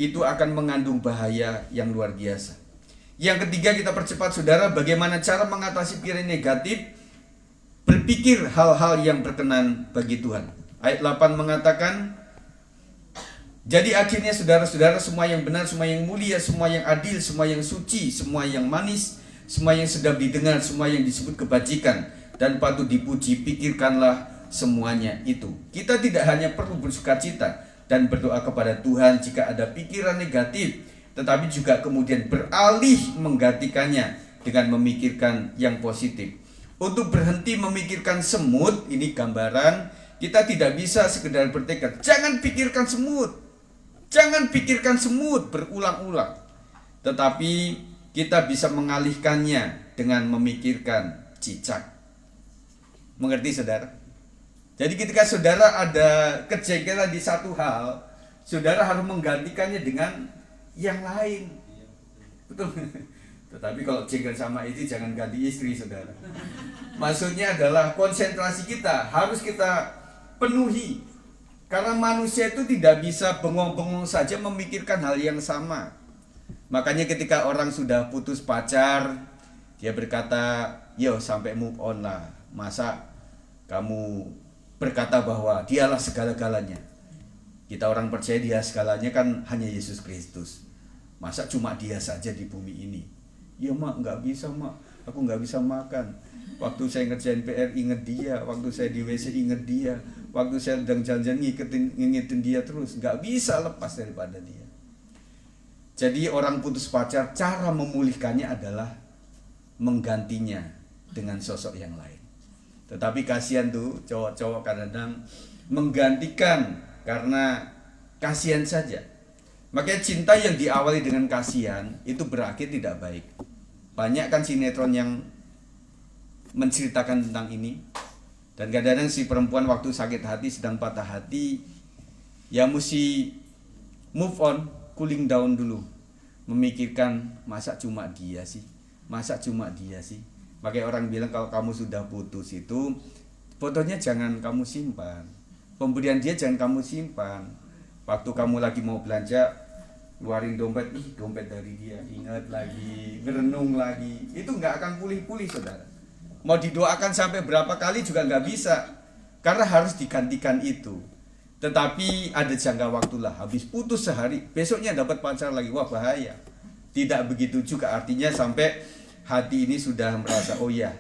itu akan mengandung bahaya yang luar biasa. Yang ketiga, kita percepat saudara, bagaimana cara mengatasi pikiran negatif, berpikir hal-hal yang berkenan bagi Tuhan. Ayat 8 mengatakan, jadi akhirnya saudara-saudara, semua yang benar, semua yang mulia, semua yang adil, semua yang suci, semua yang manis, semua yang sedap didengar, semua yang disebut kebajikan dan patut dipuji, pikirkanlah semuanya itu. Kita tidak hanya perlu bersukacita dan berdoa kepada Tuhan jika ada pikiran negatif, tetapi juga kemudian beralih menggantikannya dengan memikirkan yang positif. Untuk berhenti memikirkan semut, ini gambaran kita tidak bisa sekedar bertekad, jangan pikirkan semut. Jangan pikirkan semut berulang-ulang. Tetapi kita bisa mengalihkannya dengan memikirkan cicak. Mengerti saudara? Jadi ketika saudara ada kejengkelan di satu hal, saudara harus menggantikannya dengan yang lain. Betul. Tetapi kalau jengkel sama itu jangan ganti istri saudara. Maksudnya adalah konsentrasi kita harus kita penuhi. Karena manusia itu tidak bisa bengong-bengong saja memikirkan hal yang sama. Makanya ketika orang sudah putus pacar, dia berkata, yo sampai move on lah. Masa kamu berkata bahwa dialah segala-galanya. Kita orang percaya dia segalanya kan hanya Yesus Kristus. Masa cuma dia saja di bumi ini? Ya mak, nggak bisa mak, aku nggak bisa makan. Waktu saya ngerjain PR inget dia, waktu saya di WC inget dia, waktu saya sedang jalan-jalan ngingetin dia terus, nggak bisa lepas daripada dia. Jadi orang putus pacar, cara memulihkannya adalah menggantinya dengan sosok yang lain. Tetapi kasihan tuh cowok-cowok kadang-kadang menggantikan karena kasihan saja. Makanya cinta yang diawali dengan kasihan itu berakhir tidak baik. Banyak kan sinetron yang menceritakan tentang ini. Dan kadang-kadang si perempuan waktu sakit hati, sedang patah hati, ya mesti move on, cooling down dulu. Memikirkan, masa cuma dia sih? Masa cuma dia sih? Makanya orang bilang kalau kamu sudah putus itu, fotonya jangan kamu simpan. Pemberian dia jangan kamu simpan. Waktu kamu lagi mau belanja, keluarin dompet, dompet dari dia, ingat lagi, merenung lagi. Itu nggak akan pulih-pulih saudara. Mau didoakan sampai berapa kali juga nggak bisa, karena harus digantikan itu. Tetapi ada jangka waktu lah, habis putus sehari, besoknya dapat pacar lagi, wah bahaya. Tidak begitu juga, artinya sampai hati ini sudah merasa, oh ya,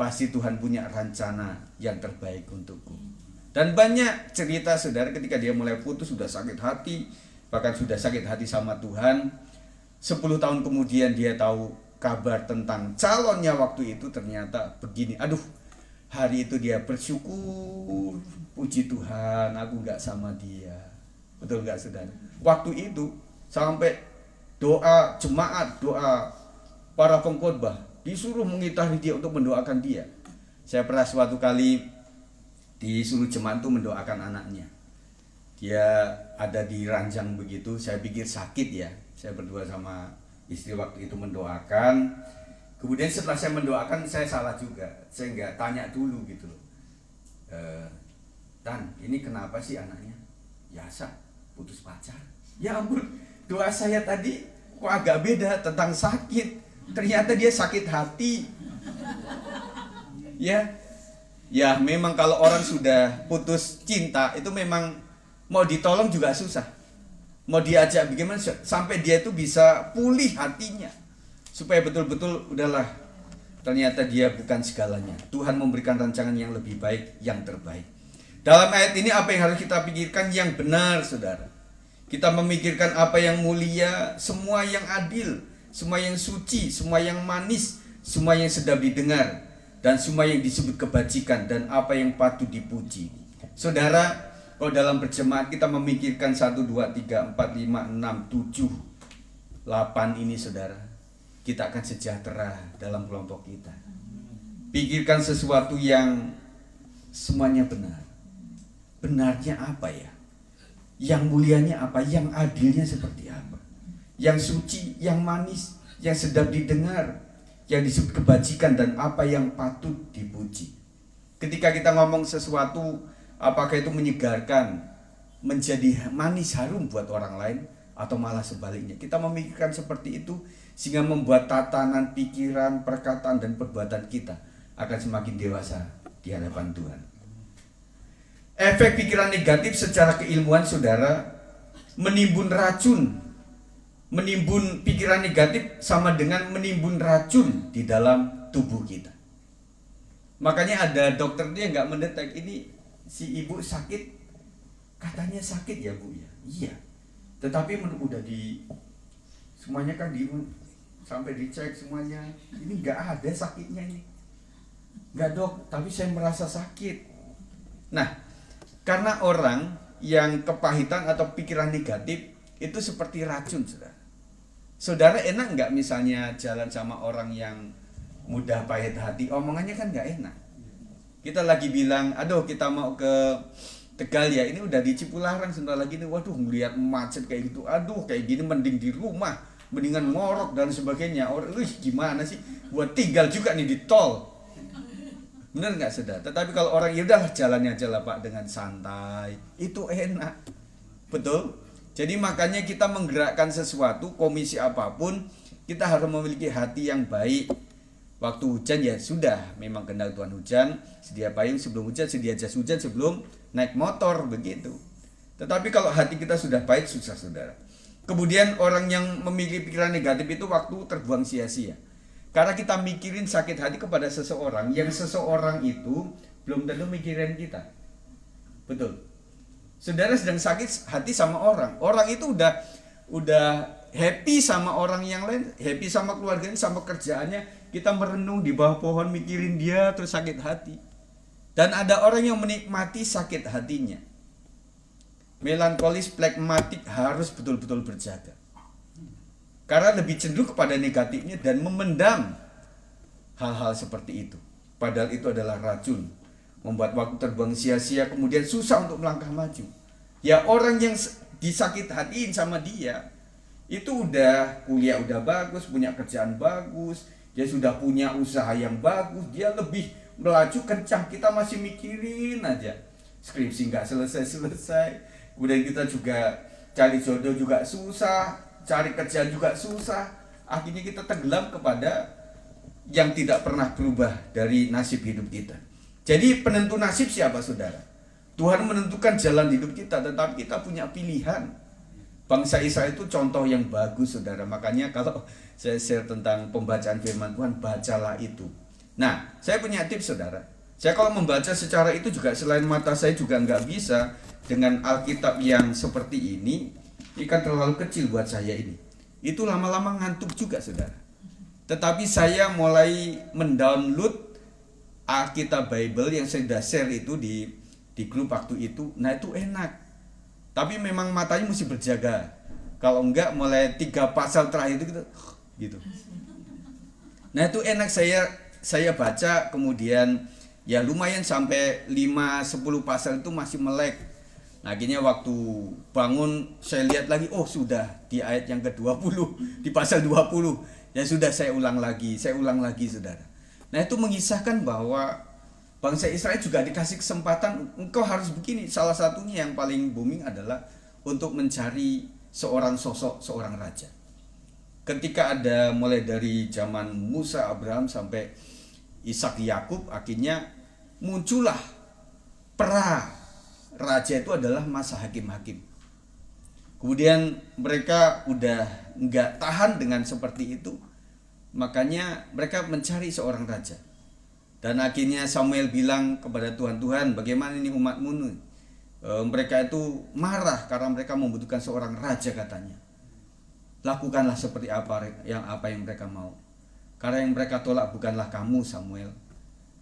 pasti Tuhan punya rencana yang terbaik untukku. Dan banyak cerita saudara ketika dia mulai putus, sudah sakit hati, bahkan sudah sakit hati sama Tuhan. 10 tahun kemudian dia tahu kabar tentang calonnya waktu itu, ternyata begini, aduh, hari itu dia bersyukur, puji Tuhan, aku gak sama dia. Betul gak saudara? Waktu itu sampai doa jemaat, doa para pengkhotbah disuruh mengitari dia untuk mendoakan dia. Saya pernah suatu kali disuruh jemaat itu mendoakan anaknya. Dia ada di ranjang begitu, saya pikir sakit ya. Saya berdua sama istri waktu itu mendoakan. Kemudian setelah saya mendoakan, saya salah juga. Saya nggak tanya dulu gitu loh. Tan, ini kenapa sih anaknya? Biasa, putus pacar. Ya ampun, doa saya tadi kok agak beda tentang sakit. Ternyata dia sakit hati. Ya memang kalau orang sudah putus cinta itu memang mau ditolong juga susah. Mau diajak bagaimana sampai dia itu bisa pulih hatinya. Supaya betul-betul udahlah, ternyata dia bukan segalanya. Tuhan memberikan rancangan yang lebih baik, yang terbaik. Dalam ayat ini apa yang harus kita pikirkan? Yang benar saudara. Kita memikirkan apa yang mulia, semua yang adil, semua yang suci, semua yang manis, semua yang sedap didengar, dan semua yang disebut kebajikan, dan apa yang patut dipuji. Saudara, kalau dalam berjemaat kita memikirkan 1, 2, 3, 4, 5, 6, 7, 8 ini saudara, kita akan sejahtera dalam kelompok kita. Pikirkan sesuatu yang semuanya benar. Benarnya apa ya? Yang mulianya apa? Yang adilnya seperti apa? Yang suci, yang manis, yang sedap didengar, yang disebut kebajikan, dan apa yang patut dipuji. Ketika kita ngomong sesuatu, apakah itu menyegarkan, menjadi manis harum buat orang lain, atau malah sebaliknya? Kita memikirkan seperti itu sehingga membuat tatanan pikiran, perkataan, dan perbuatan kita akan semakin dewasa di hadapan Tuhan. Efek pikiran negatif secara keilmuan saudara menimbun racun menimbun pikiran negatif sama dengan menimbun racun di dalam tubuh kita. Makanya ada dokter dia nggak mendetek ini si ibu sakit, katanya sakit ya bu ya, iya. Tetapi udah di semuanya kan sampai dicek semuanya, ini nggak ada sakitnya ini, nggak dok, tapi saya merasa sakit. Nah, karena orang yang kepahitan atau pikiran negatif itu seperti racun, saudara. Saudara enak nggak misalnya jalan sama orang yang mudah pahit hati, omongannya kan nggak enak. Kita lagi bilang, aduh kita mau ke Tegal ya, ini udah di Cipularang sebentar lagi nih, waduh ngeliat macet kayak gitu, aduh kayak gini mending di rumah, mendingan ngorok dan sebagainya. Orang, gimana sih, buat tinggal juga nih di tol. Bener nggak saudara? Tetapi kalau orang ya udahlah jalannya aja lah Pak dengan santai, itu enak, betul? Jadi makanya kita menggerakkan sesuatu, komisi apapun, kita harus memiliki hati yang baik. Waktu hujan ya sudah, memang kehendak Tuhan hujan, sedia payung sebelum hujan, sedia jas hujan sebelum naik motor, begitu. Tetapi kalau hati kita sudah baik, susah saudara. Kemudian orang yang memiliki pikiran negatif itu waktu terbuang sia-sia. Karena kita mikirin sakit hati kepada seseorang, yang seseorang itu belum tentu mikirin kita. Betul. Saudara sedang sakit hati sama orang itu udah happy sama orang yang lain, happy sama keluarganya, sama kerjaannya. Kita merenung di bawah pohon mikirin dia terus sakit hati. Dan ada orang yang menikmati sakit hatinya. Melankolis, plekmatik harus betul-betul berjaga. Karena lebih cenderung kepada negatifnya dan memendam hal-hal seperti itu. Padahal itu adalah racun, membuat waktu terbuang sia-sia, kemudian susah untuk melangkah maju. Ya orang yang disakit hatiin sama dia, itu udah kuliah udah bagus, punya kerjaan bagus, dia sudah punya usaha yang bagus, dia lebih melaju kencang, kita masih mikirin aja. Skripsi nggak selesai-selesai, kemudian kita juga cari jodoh juga susah, cari kerjaan juga susah. Akhirnya kita tenggelam kepada yang tidak pernah berubah dari nasib hidup kita. Jadi penentu nasib siapa saudara? Tuhan menentukan jalan hidup kita, tetapi kita punya pilihan. Bangsa Israel itu contoh yang bagus saudara. Makanya kalau saya share tentang pembacaan firman Tuhan, bacalah itu. Nah, saya punya tips saudara. Saya kalau membaca secara itu juga selain mata saya juga nggak bisa dengan Alkitab yang seperti ini kan terlalu kecil buat saya ini. Itu lama-lama ngantuk juga saudara. Tetapi saya mulai mendownload Alkitab Bible yang saya sudah share itu di grup waktu itu. Nah itu enak. Tapi memang matanya mesti berjaga. Kalau enggak mulai 3 pasal terakhir itu gitu. Nah itu enak saya baca, kemudian ya lumayan sampai 5-10 pasal itu masih melek. Nah akhirnya waktu bangun saya lihat lagi, oh sudah di ayat yang ke-20, di pasal 20. Ya sudah saya ulang lagi saudara. Nah itu mengisahkan bahwa bangsa Israel juga dikasih kesempatan, engkau harus begini. Salah satunya yang paling booming adalah untuk mencari seorang sosok, seorang raja. Ketika ada mulai dari zaman Musa, Abraham sampai Ishak, Yakub, akhirnya muncullah raja itu adalah masa hakim-hakim. Kemudian mereka udah nggak tahan dengan seperti itu, makanya mereka mencari seorang raja. Dan akhirnya Samuel bilang kepada Tuhan, bagaimana ini umatmu? Mereka itu marah karena mereka membutuhkan seorang raja katanya. Lakukanlah seperti apa yang mereka mau. Karena yang mereka tolak bukanlah kamu Samuel,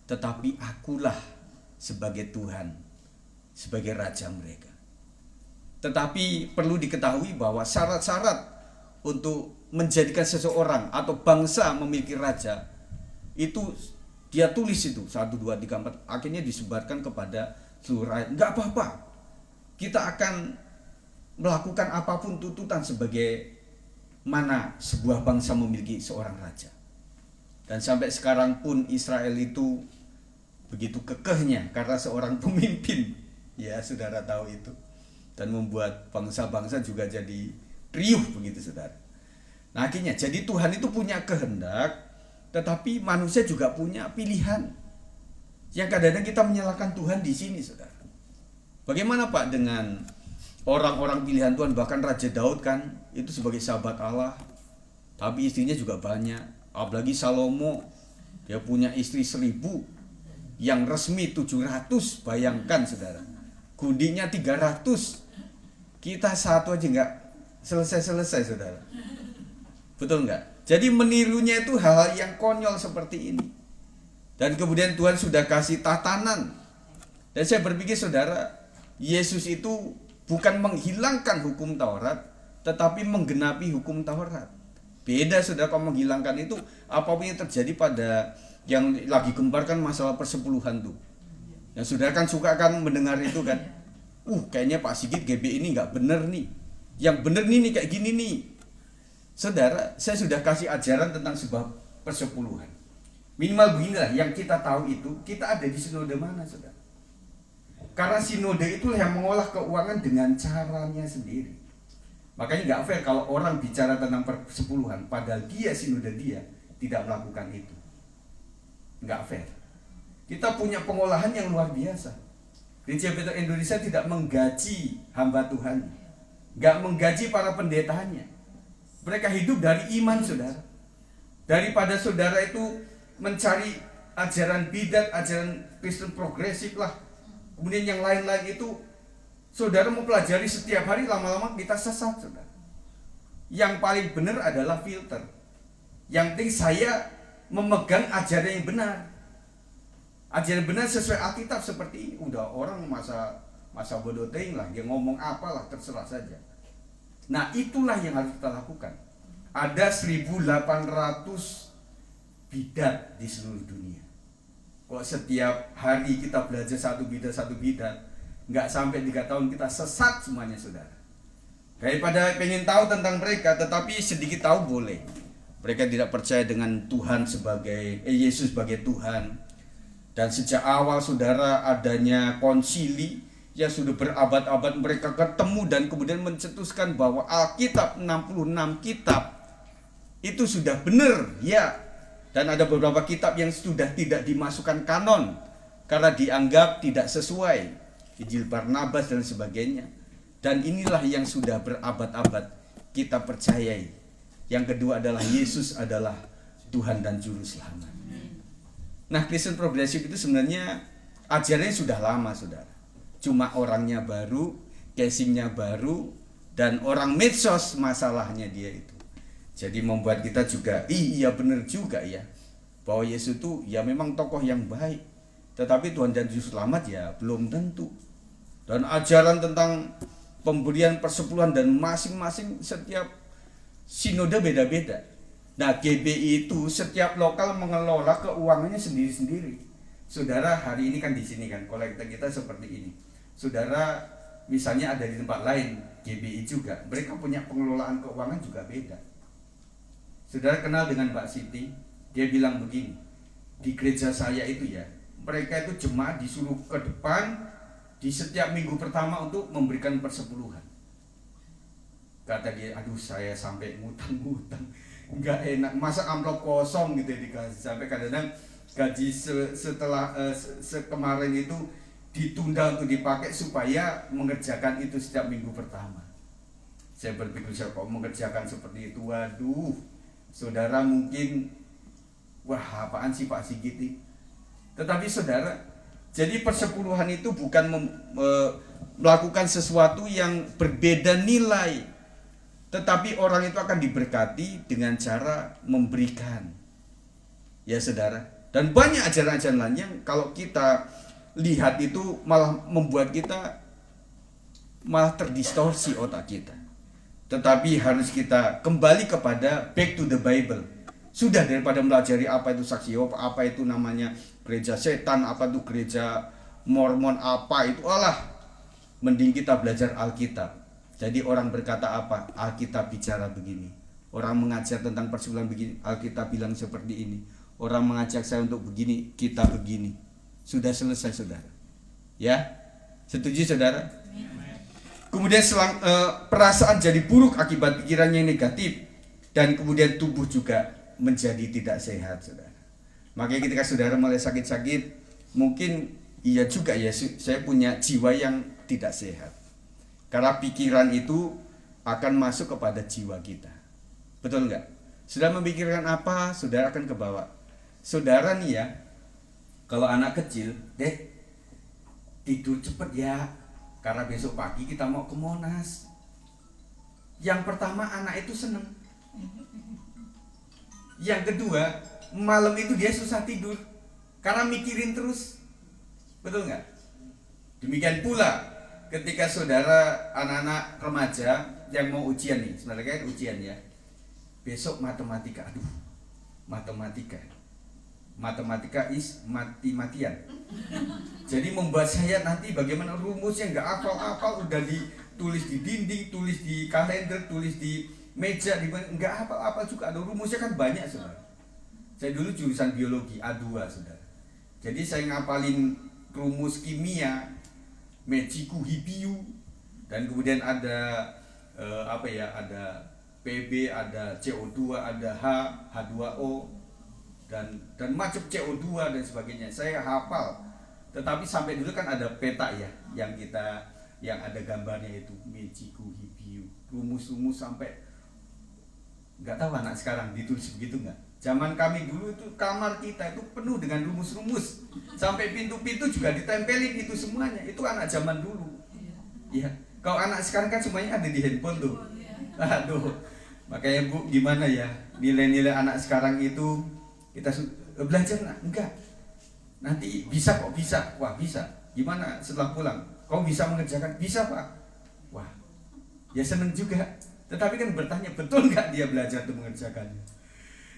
tetapi akulah sebagai Tuhan, sebagai raja mereka. Tetapi perlu diketahui bahwa syarat-syarat untuk menjadikan seseorang atau bangsa memiliki raja itu dia tulis itu 1, 2, 3, 4, akhirnya disebarkan kepada seluruh rakyat. Enggak apa-apa, kita akan melakukan apapun tuntutan sebagai mana sebuah bangsa memiliki seorang raja. Dan sampai sekarang pun Israel itu begitu kekehnya karena seorang pemimpin, ya saudara tahu itu, dan membuat bangsa-bangsa juga jadi riuh begitu saudara. Nah akhirnya jadi Tuhan itu punya kehendak, tetapi manusia juga punya pilihan. Yang kadang-kadang kita menyalahkan Tuhan di sini, saudara. Bagaimana Pak dengan orang-orang pilihan Tuhan, bahkan Raja Daud kan itu sebagai sahabat Allah, tapi istrinya juga banyak. Apalagi Salomo, dia punya istri 1000, yang resmi 700. Bayangkan saudara, gundinya 300. Kita satu aja nggak selesai saudara. Betul nggak? Jadi menirunya itu hal-hal yang konyol seperti ini. Dan kemudian Tuhan sudah kasih tatanan. Dan saya berpikir saudara, Yesus itu bukan menghilangkan hukum Taurat, tetapi menggenapi hukum Taurat. Beda saudara, kalau menghilangkan itu apapun yang terjadi pada yang lagi gemparkan masalah persepuluhan tuh. Yang saudara kan suka kan mendengar itu kan. Kayaknya Pak Sigit GB ini nggak bener nih. Yang bener nih kayak gini nih. Saudara, saya sudah kasih ajaran tentang sebuah persepuluhan. Minimal beginilah yang kita tahu itu, kita ada di sinode mana saudara. Karena sinode itulah yang mengolah keuangan dengan caranya sendiri. Makanya nggak fair kalau orang bicara tentang persepuluhan, padahal dia sinode dia tidak melakukan itu. Nggak fair. Kita punya pengolahan yang luar biasa. Gereja Betel Indonesia tidak menggaji hamba Tuhan, nggak menggaji para pendetanya. Mereka hidup dari iman saudara. Daripada saudara itu mencari ajaran bidat, ajaran Kristen progresif lah, kemudian yang lain-lain itu saudara mau pelajari setiap hari, lama-lama kita sesat saudara. Yang paling benar adalah filter. Yang penting saya memegang ajaran yang benar. Ajaran benar sesuai Alkitab seperti ini. Udah orang masa bodoh ting lah, dia ngomong apalah terserah saja. Nah itulah yang harus kita lakukan. Ada 1800 bidat di seluruh dunia. Kalau setiap hari kita belajar satu bidat, nggak sampai 3 tahun kita sesat semuanya saudara. Daripada pengen tahu tentang mereka, tetapi sedikit tahu boleh. Mereka tidak percaya dengan Tuhan sebagai Yesus sebagai Tuhan. Dan sejak awal saudara adanya konsili yang sudah berabad-abad mereka ketemu dan kemudian mencetuskan bahwa Alkitab 66 kitab itu sudah benar ya. Dan ada beberapa kitab yang sudah tidak dimasukkan kanon karena dianggap tidak sesuai, Injil Barnabas dan sebagainya. Dan inilah yang sudah berabad-abad kita percayai. Yang kedua adalah Yesus adalah Tuhan dan Juru Selamat. Nah, Kristen progresif itu sebenarnya ajarannya sudah lama saudara. Cuma orangnya baru, casingnya baru, dan orang medsos masalahnya dia itu. Jadi membuat kita juga, iya benar juga ya, bahwa Yesus itu ya memang tokoh yang baik, tetapi Tuhan dan Juru Selamat ya belum tentu. Dan ajaran tentang pemberian persepuluhan dan masing-masing setiap sinode beda-beda. Nah GBI itu setiap lokal mengelola keuangannya sendiri-sendiri. Saudara hari ini kan di sini kan kolektor kita seperti ini. Saudara misalnya ada di tempat lain GBI juga, mereka punya pengelolaan keuangan juga beda. Saudara kenal dengan Mbak Siti, dia bilang begini, di gereja saya itu ya, mereka itu jemaat disuruh ke depan di setiap minggu pertama untuk memberikan persepuluhan. Kata dia, aduh saya sampai ngutang-ngutang, nggak enak, masa amplop kosong gitu ya dikasih. Sampai kadang-kadang gaji setelah kemarin itu ditunda untuk dipakai supaya mengerjakan itu setiap minggu pertama. Saya berpikir, saya kok mengerjakan seperti itu, waduh. Saudara mungkin, wah apaan sih Pak Sigit ini? Tetapi saudara, jadi persepuluhan itu bukan melakukan sesuatu yang berbeda nilai, tetapi orang itu akan diberkati dengan cara memberikan. Ya saudara, dan banyak ajaran-ajaran lain yang kalau kita lihat itu malah membuat kita malah terdistorsi otak kita. Tetapi harus kita kembali kepada back to the Bible. Sudah daripada melajari apa itu saksi Yehova, apa itu namanya gereja setan, apa itu gereja Mormon, apa itu, alah, mending kita belajar Alkitab. Jadi orang berkata apa? Alkitab bicara begini. Orang mengajar tentang persepuluhan begini, Alkitab bilang seperti ini. Orang mengajak saya untuk begini, kita begini. Sudah selesai saudara. Ya, setuju saudara? Kemudian perasaan jadi buruk akibat pikiran yang negatif, dan kemudian tubuh juga menjadi tidak sehat saudara. Makanya ketika saudara mulai sakit-sakit, mungkin iya juga ya, saya punya jiwa yang tidak sehat. Karena pikiran itu akan masuk kepada jiwa kita. Betul nggak? Sudah memikirkan apa, saudara akan kebawa. Saudara nih ya, kalau anak kecil, Dek, tidur cepet ya, karena besok pagi kita mau ke Monas. Yang pertama, anak itu seneng. Yang kedua, malam itu dia susah tidur karena mikirin terus. Betul nggak? Demikian pula ketika saudara anak-anak remaja yang mau ujian nih, sebenarnya kan ujian ya. Besok matematika, aduh, matematika is mati-matian. Jadi membuat saya nanti bagaimana rumusnya nggak hafal-hafal, udah ditulis di dinding, tulis di kalender, tulis di meja, nggak hafal-hafal juga. Ada rumusnya kan banyak, saudara. Saya dulu jurusan biologi A2, saudara. Jadi saya ngapalin rumus kimia, Mechiku Hibiu, dan kemudian ada ada PB, ada CO2, ada H2O, dan macam CO2 dan sebagainya. Saya hafal. Tetapi sampai dulu kan ada peta ya, yang ada gambarnya itu Mechiku Hibiu, rumus-rumus sampai nggak tahu anak sekarang ditulis begitu nggak. Zaman kami dulu itu kamar kita itu penuh dengan rumus-rumus, sampai pintu-pintu juga ditempelin itu semuanya. Itu anak zaman dulu. Ya, kalau anak sekarang kan semuanya ada di handphone tuh. Aduh, makanya Bu, gimana ya nilai-nilai anak sekarang itu kita belajar enggak? Nanti bisa kok, bisa. Wah, bisa. Gimana setelah pulang? Kau bisa mengerjakan? Bisa, Pak. Wah, ya seneng juga. Tetapi kan bertanya, betul nggak dia belajar untuk mengerjakannya?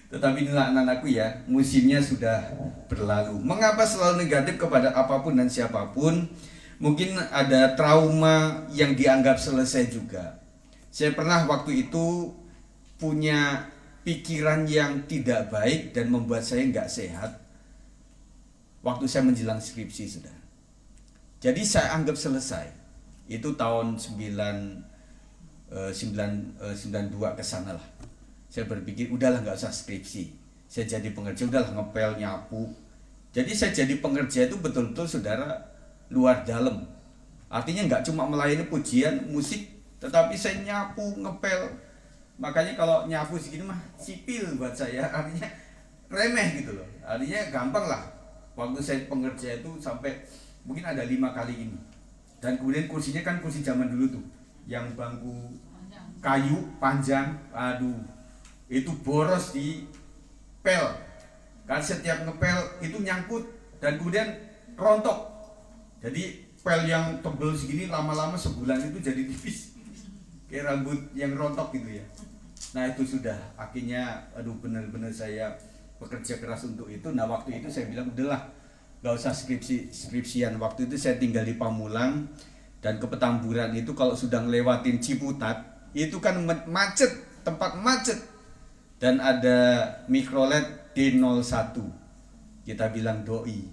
Tetapi inilah anak-anakku ya, musimnya sudah berlalu. Mengapa selalu negatif kepada apapun dan siapapun? Mungkin ada trauma yang dianggap selesai juga. Saya pernah waktu itu punya pikiran yang tidak baik dan membuat saya nggak sehat waktu saya menjelang skripsi, sudah. Jadi saya anggap selesai. Itu tahun 92 ke sana lah. Saya berpikir udahlah nggak usah skripsi. Saya jadi pengerja, udahlah ngepel, nyapu. Jadi saya jadi pengerja itu betul-betul, saudara, luar dalam. Artinya nggak cuma melayani pujian, musik, tetapi saya nyapu, ngepel. Makanya kalau nyapu segini mah sipil buat saya, artinya remeh gitu loh. Artinya gampang lah. Waktu saya pengerja itu sampai mungkin ada 5 kali ini. Dan kemudian kursinya kan kursi zaman dulu tuh, yang bangku kayu panjang, aduh, itu boros di pel. Kan setiap ngepel itu nyangkut dan kemudian rontok. Jadi pel yang tebel segini lama-lama sebulan itu jadi tipis, kayak rambut yang rontok gitu ya. Nah itu sudah akhirnya, aduh, benar-benar saya bekerja keras untuk itu. Nah waktu itu saya bilang udahlah, gak usah skripsian. Waktu itu saya tinggal di Pamulang, dan ke Petamburan itu kalau sudah ngelewatin Ciputat itu kan macet, tempat macet, dan ada mikrolet D01, kita bilang doi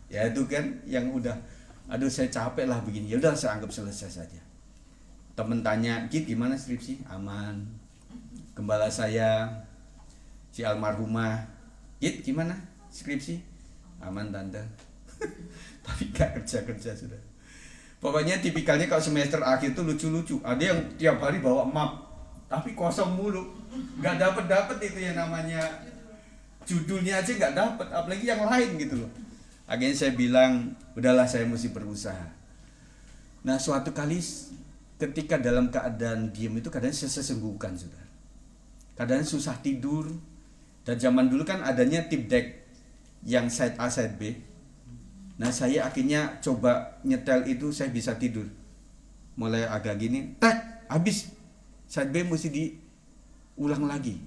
ya, itu kan yang udah, aduh saya capek lah begini. Ya udah, saya anggap selesai saja. Temen tanya, Git gimana skripsi? Aman. Gembala saya si almarhumah, Git gimana skripsi? Aman tante. Tapi gak kerja sudah. Pokoknya tipikalnya kalau semester akhir itu lucu-lucu. Ada yang tiap hari bawa map, tapi kosong mulu, nggak dapet itu yang namanya judulnya aja nggak dapet, apalagi yang lain gitu loh. Akhirnya saya bilang, udahlah saya mesti berusaha. Nah suatu kali ketika dalam keadaan diam itu kadang saya sesenggukan, sudah. Kadang susah tidur. Dan zaman dulu kan adanya tip deck yang side A side B. Nah saya akhirnya coba nyetel itu, saya bisa tidur. Mulai agak gini, tak habis, side B mesti diulang lagi.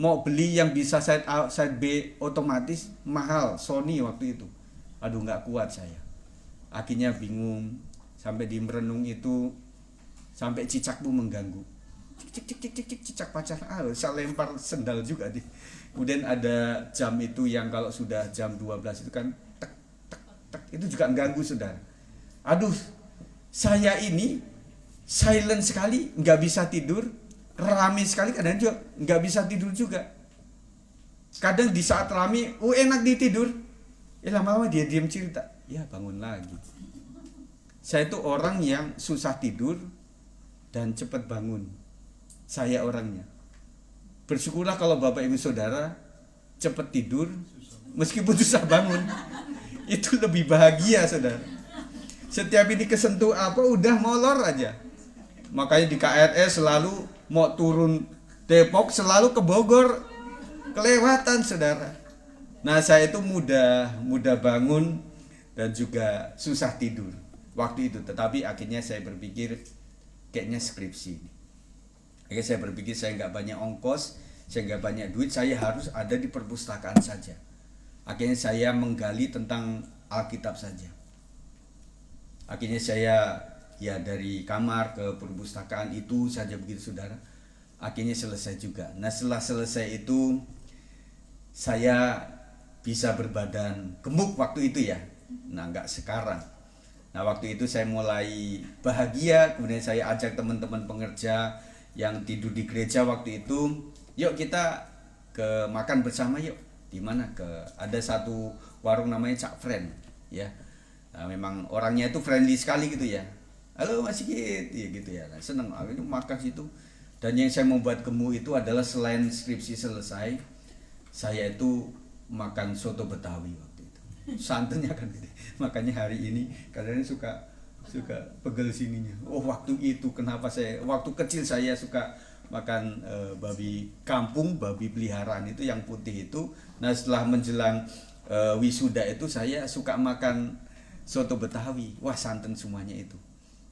Mau beli yang bisa side A side B otomatis mahal, Sony waktu itu. Aduh nggak kuat saya. Akhirnya bingung, sampai di merenung itu, sampai cicakku mengganggu. Cicak pacar, saya lempar sendal juga di. Kemudian ada jam itu yang kalau sudah jam 12 itu kan itu juga mengganggu, saudara. Aduh, saya ini silent sekali, nggak bisa tidur, rame sekali, kadang juga nggak bisa tidur juga. Kadang di saat rame, enak ditidur, lama-lama dia diam cerita, ya bangun lagi. Saya itu orang yang susah tidur dan cepat bangun. Saya orangnya. Bersyukurlah kalau Bapak Ibu Saudara cepat tidur meskipun susah bangun. Itu lebih bahagia, Saudara. Setiap ini kesentuh apa udah molor aja. Makanya di KRS selalu mau turun Depok selalu ke Bogor, kelewatan, Saudara. Nah, saya itu mudah bangun dan juga susah tidur waktu itu. Tetapi akhirnya saya berpikir kayaknya skripsi. Akhirnya saya berpikir saya nggak banyak ongkos, saya nggak banyak duit, saya harus ada di perpustakaan saja. Akhirnya saya menggali tentang Alkitab saja. Akhirnya saya ya dari kamar ke perpustakaan itu saja begitu, Saudara. Akhirnya selesai juga. Nah, setelah selesai itu saya bisa berbadan gemuk waktu itu ya. Nah, enggak sekarang. Nah, waktu itu saya mulai bahagia. Kemudian saya ajak teman-teman pengerja yang tidur di gereja waktu itu, yuk kita ke makan bersama yuk. Di mana? Ada satu warung namanya Cak Friend ya. Nah, memang orangnya itu friendly sekali gitu ya. Halo Mas Sigit, ya gitu ya. Nah, senang itu makan situ. Dan yang saya membuat gemuk itu adalah selain skripsi selesai, saya itu makan soto Betawi waktu itu. Santannya kan gitu. Makanya hari ini kadang suka pegel sininya. Oh, waktu itu kenapa waktu kecil saya suka makan babi kampung, babi peliharaan itu yang putih itu. Nah, setelah menjelang wisuda itu saya suka makan soto Betawi. Wah, santan semuanya itu.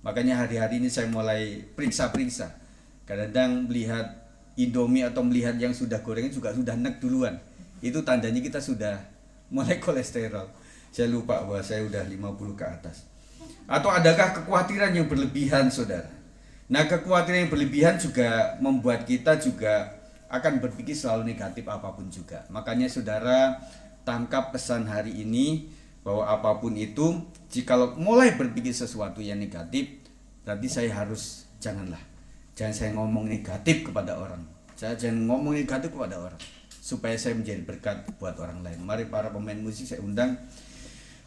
Makanya hari-hari ini saya mulai periksa-periksa. Kadang-kadang melihat Indomie atau melihat yang sudah goreng juga sudah nek duluan. Itu tandanya kita sudah mulai kolesterol. Saya lupa bahwa saya udah 50 ke atas. Atau adakah kekhawatiran yang berlebihan, Saudara? Nah, kekhawatiran yang berlebihan juga membuat kita juga akan berpikir selalu negatif apapun juga. Makanya Saudara tangkap pesan hari ini bahwa apapun itu, jikalau mulai berpikir sesuatu yang negatif, berarti saya harus jangan saya ngomong negatif kepada orang. Saya jangan ngomong negatif kepada orang supaya saya menjadi berkat buat orang lain. Mari para pemain musik saya undang.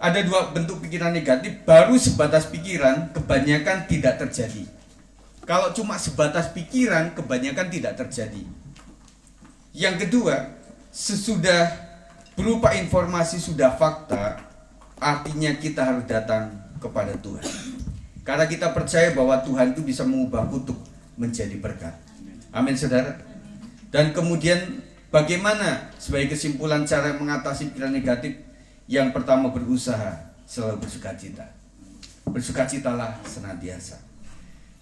Ada dua bentuk pikiran negatif, baru sebatas pikiran, kebanyakan tidak terjadi. Kalau cuma sebatas pikiran, kebanyakan tidak terjadi. Yang kedua, sesudah berupa informasi sudah fakta, artinya kita harus datang kepada Tuhan. Karena kita percaya bahwa Tuhan itu bisa mengubah kutuk menjadi berkat. Amin, Saudara. Dan kemudian bagaimana sebagai kesimpulan cara mengatasi pikiran negatif? Yang pertama, berusaha selalu bersukacita. Bersukacitalah senantiasa.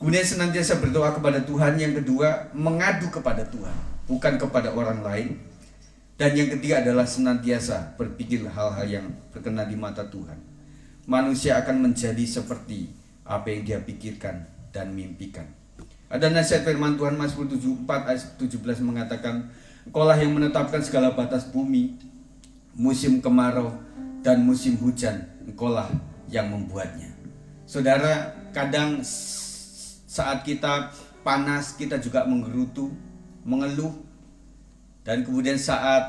Kemudian senantiasa berdoa kepada Tuhan. Yang kedua, mengadu kepada Tuhan, bukan kepada orang lain. Dan yang ketiga adalah senantiasa berpikir hal-hal yang berkenan di mata Tuhan. Manusia akan menjadi seperti apa yang dia pikirkan dan mimpikan. Ada nasihat firman Tuhan Mazmur 74 ayat 17 mengatakan, Engkaulah yang menetapkan segala batas bumi, musim kemarau dan musim hujan, Engkaulah yang membuatnya. Saudara, kadang saat kita panas kita juga menggerutu, mengeluh. Dan kemudian saat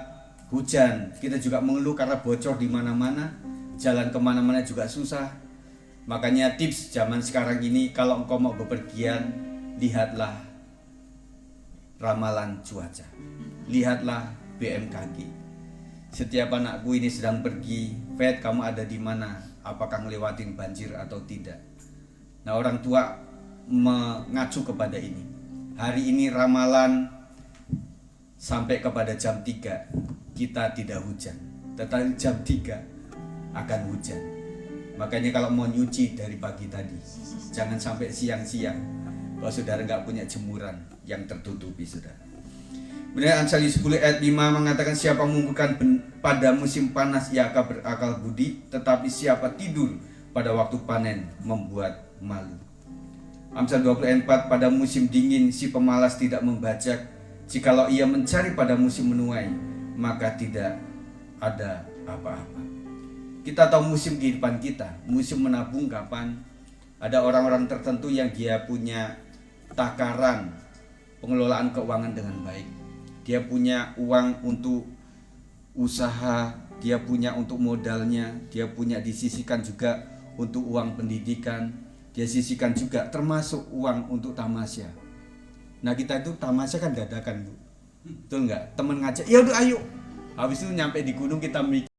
hujan kita juga mengeluh karena bocor di mana-mana, jalan kemana-mana juga susah. Makanya tips zaman sekarang ini, kalau engkau mau bepergian, lihatlah ramalan cuaca, lihatlah BMKG. Setiap anakku ini sedang pergi, Fed, kamu ada di mana? Apakah ngelewatin banjir atau tidak? Nah, orang tua mengacu kepada ini. Hari ini ramalan sampai kepada jam 3 kita tidak hujan, tetapi jam 3 akan hujan. Makanya kalau mau nyuci dari pagi tadi, jangan sampai siang-siang, kalau saudara nggak punya jemuran yang tertutupi, saudara. Kemudian Amsal 10 ayat 5 mengatakan, siapa mengumpulkan pada musim panas ia akan berakal budi, tetapi siapa tidur pada waktu panen membuat malu. Amsal 20 ayat 4, pada musim dingin si pemalas tidak membajak, jikalau ia mencari pada musim menuai, maka tidak ada apa-apa. Kita tahu musim kehidupan kita, musim menabung kapan. Ada orang-orang tertentu yang dia punya takaran pengelolaan keuangan dengan baik. Dia punya uang untuk usaha, dia punya untuk modalnya, dia punya disisihkan juga untuk uang pendidikan, dia sisihkan juga termasuk uang untuk tamasya. Nah kita itu tamasya kan dadakan Bu, betul nggak? Temen ngajak, ya udah ayo. Habis itu nyampe di gunung kita mikir